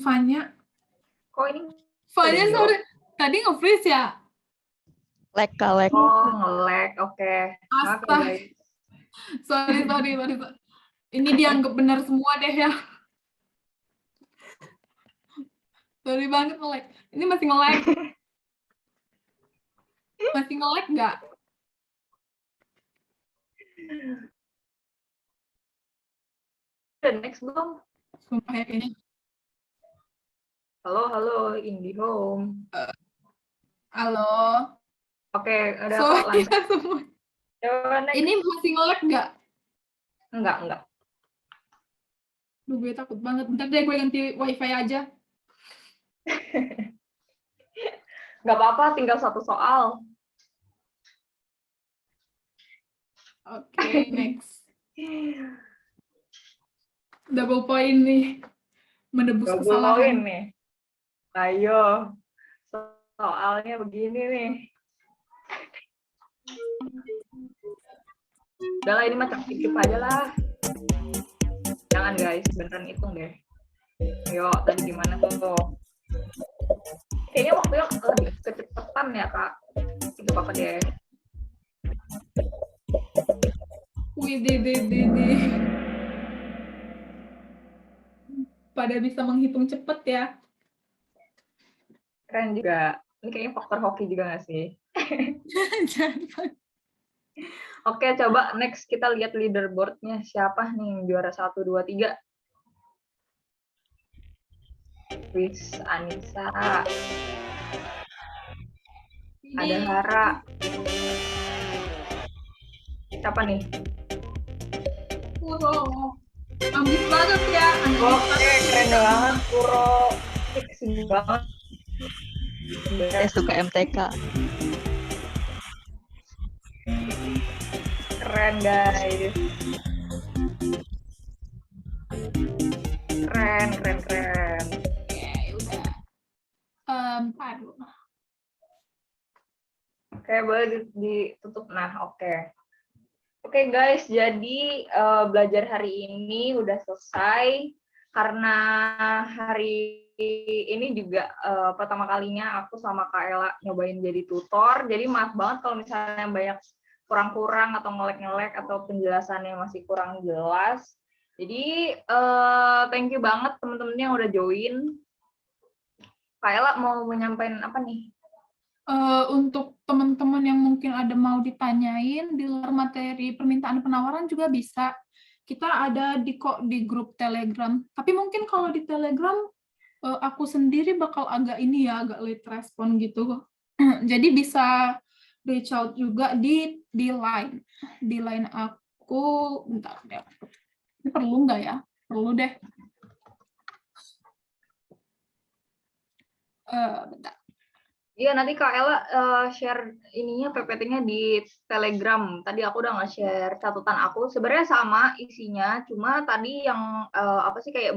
Speaker 2: Fanya.
Speaker 1: Kok ini
Speaker 2: Fanya
Speaker 1: Udah
Speaker 2: sorry. Tadi nge-freeze ya?
Speaker 4: Lek Kak, lek.
Speaker 1: Oh, nge-lag. Oke. Maaf ya,
Speaker 2: Astaga.
Speaker 1: guys.
Speaker 2: Sorry. Ini dianggap benar semua deh ya. Sorry banget nge-lag. Ini masih nge-lag. Masih nge-lag nggak?
Speaker 1: Udah next belum?
Speaker 2: Sumpah ya kayaknya.
Speaker 1: Halo, IndiHome.
Speaker 2: Halo.
Speaker 1: Oke, udah kok
Speaker 2: Sorry
Speaker 1: lanjut.
Speaker 2: ya semua.
Speaker 1: Coba next.
Speaker 2: Ini masih nge-lag nggak?
Speaker 1: Enggak.
Speaker 2: Duh, gue takut banget. Bentar deh gue ganti wifi aja.
Speaker 1: Enggak apa-apa, tinggal satu soal.
Speaker 2: Oke, next. Double point nih. Menebus
Speaker 1: Double
Speaker 2: kesalahan.
Speaker 1: point nih. Ayo. Soalnya begini nih. Udah lah, ini mah cek aja lah. Jangan guys, beneran hitung deh. Ayo, tadi gimana tuh? Kayaknya waktunya lebih kecepatan ya, Kak. Itu apa deh.
Speaker 2: Wih, pada bisa menghitung cepet ya.
Speaker 1: Keren juga. Ini kayaknya faktor hoki juga nggak sih?
Speaker 2: Jangan.
Speaker 1: Oke, coba next kita lihat leaderboard-nya. Siapa nih yang juara 1, 2, 3? Wis, Anissa. Ada Hara. Siapa nih?
Speaker 2: Puro. Ambis banget ya.
Speaker 1: Oke, keren banget. Puro. Fixing banget.
Speaker 4: Saya suka MTK.
Speaker 1: Keren, guys. Keren.
Speaker 2: Oke, udah. Aduh.
Speaker 1: Oke, boleh ditutup. Nah, oke. Oke guys, jadi belajar hari ini udah selesai karena hari ini juga pertama kalinya aku sama Kak Ella nyobain jadi tutor. Jadi maaf banget kalau misalnya banyak kurang-kurang atau ngelek-ngelek atau penjelasannya masih kurang jelas. Jadi thank you banget teman-teman yang udah join. Kak Ella mau menyampaikan apa nih?
Speaker 2: Untuk teman-teman yang mungkin ada mau ditanyain di luar materi permintaan penawaran juga bisa. Kita ada di grup Telegram. Tapi mungkin kalau di Telegram aku sendiri bakal agak late respon gitu. Jadi bisa reach out juga di line. Di line aku, bentar deh. Ini perlu nggak ya? Perlu deh. Bentar.
Speaker 1: Iya, nanti Kak Ella share ininya PPT-nya di Telegram. Tadi aku udah nge-share catatan aku. Sebenarnya sama isinya, cuma tadi yang kayak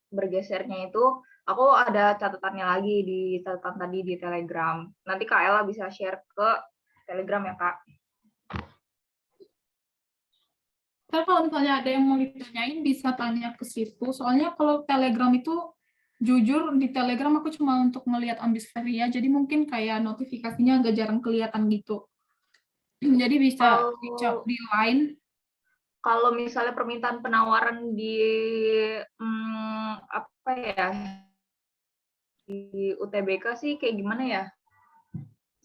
Speaker 1: bergesernya itu, aku ada catatannya lagi di catatan tadi di Telegram. Nanti Kak Ella bisa share ke Telegram ya, Kak.
Speaker 2: Ntar kalau misalnya ada yang mau ditanyain bisa tanya ke situ. Soalnya kalau Telegram itu jujur di Telegram aku cuma untuk ngelihat Ambisferia, jadi mungkin kayak notifikasinya agak jarang kelihatan gitu. Jadi bisa di line.
Speaker 1: Kalau misalnya permintaan penawaran di di UTBK sih kayak gimana ya?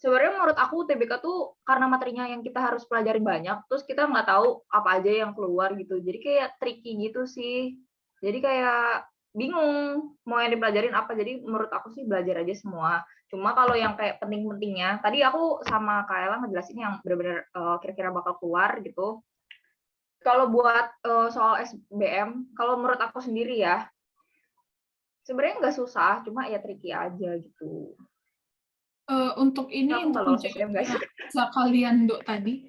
Speaker 1: Sebenarnya menurut aku UTBK tuh karena materinya yang kita harus pelajari banyak, terus kita nggak tahu apa aja yang keluar gitu. Jadi kayak tricky gitu sih. Jadi kayak bingung mau yang dipelajarin apa. Jadi menurut aku sih belajar aja semua. Cuma kalau yang kayak penting-pentingnya, tadi aku sama Kak Ella ngejelasin yang benar-benar kira-kira bakal keluar gitu. Kalau buat soal SBM, kalau menurut aku sendiri ya, sebenarnya nggak susah, cuma ya tricky aja gitu.
Speaker 2: Untuk ini
Speaker 1: Aku
Speaker 2: untuk kalian Dok tadi.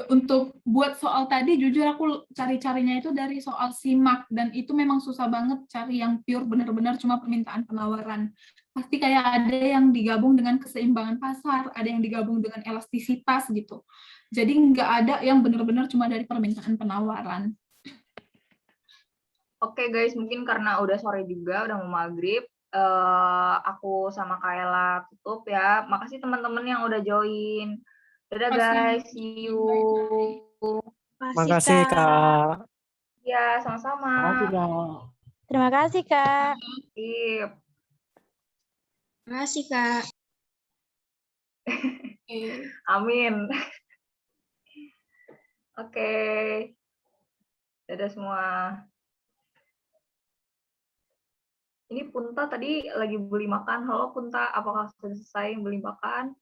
Speaker 2: Untuk buat soal tadi jujur aku cari-carinya itu dari soal SIMAK dan itu memang susah banget cari yang pure benar-benar cuma permintaan penawaran. Pasti kayak ada yang digabung dengan keseimbangan pasar, ada yang digabung dengan elastisitas gitu. Jadi nggak ada yang benar-benar cuma dari permintaan penawaran.
Speaker 1: Oke guys, mungkin karena udah sore juga, udah mau maghrib, aku sama Kaela tutup ya. Makasih teman-teman yang udah join. Dadah guys, see you.
Speaker 9: Makasih, Kak.
Speaker 1: Ya, sama-sama.
Speaker 6: Makasih, Kak.
Speaker 3: Terima kasih, Kak.
Speaker 1: Sip.
Speaker 8: Makasih, Kak.
Speaker 1: Amin. Oke. Dadah semua. Ini Punta tadi lagi beli makan. Halo Punta, apakah sudah selesai beli makan?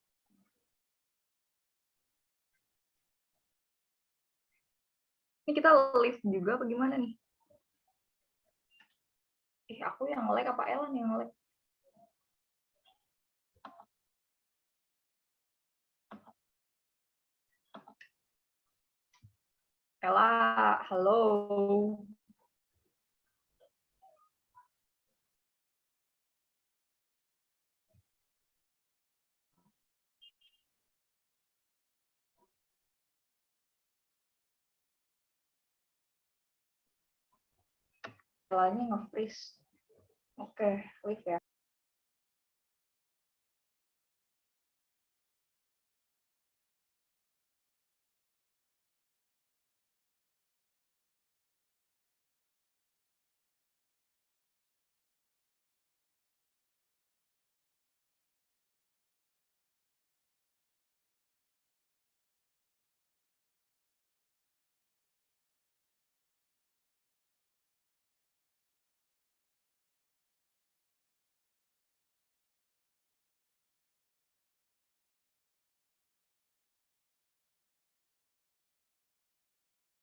Speaker 1: Ini kita live juga apa gimana nih? Aku yang nge-lag apa Ellen yang nge-lag? Ella, halo. Ellanya nge-freeze. Oke, live ya.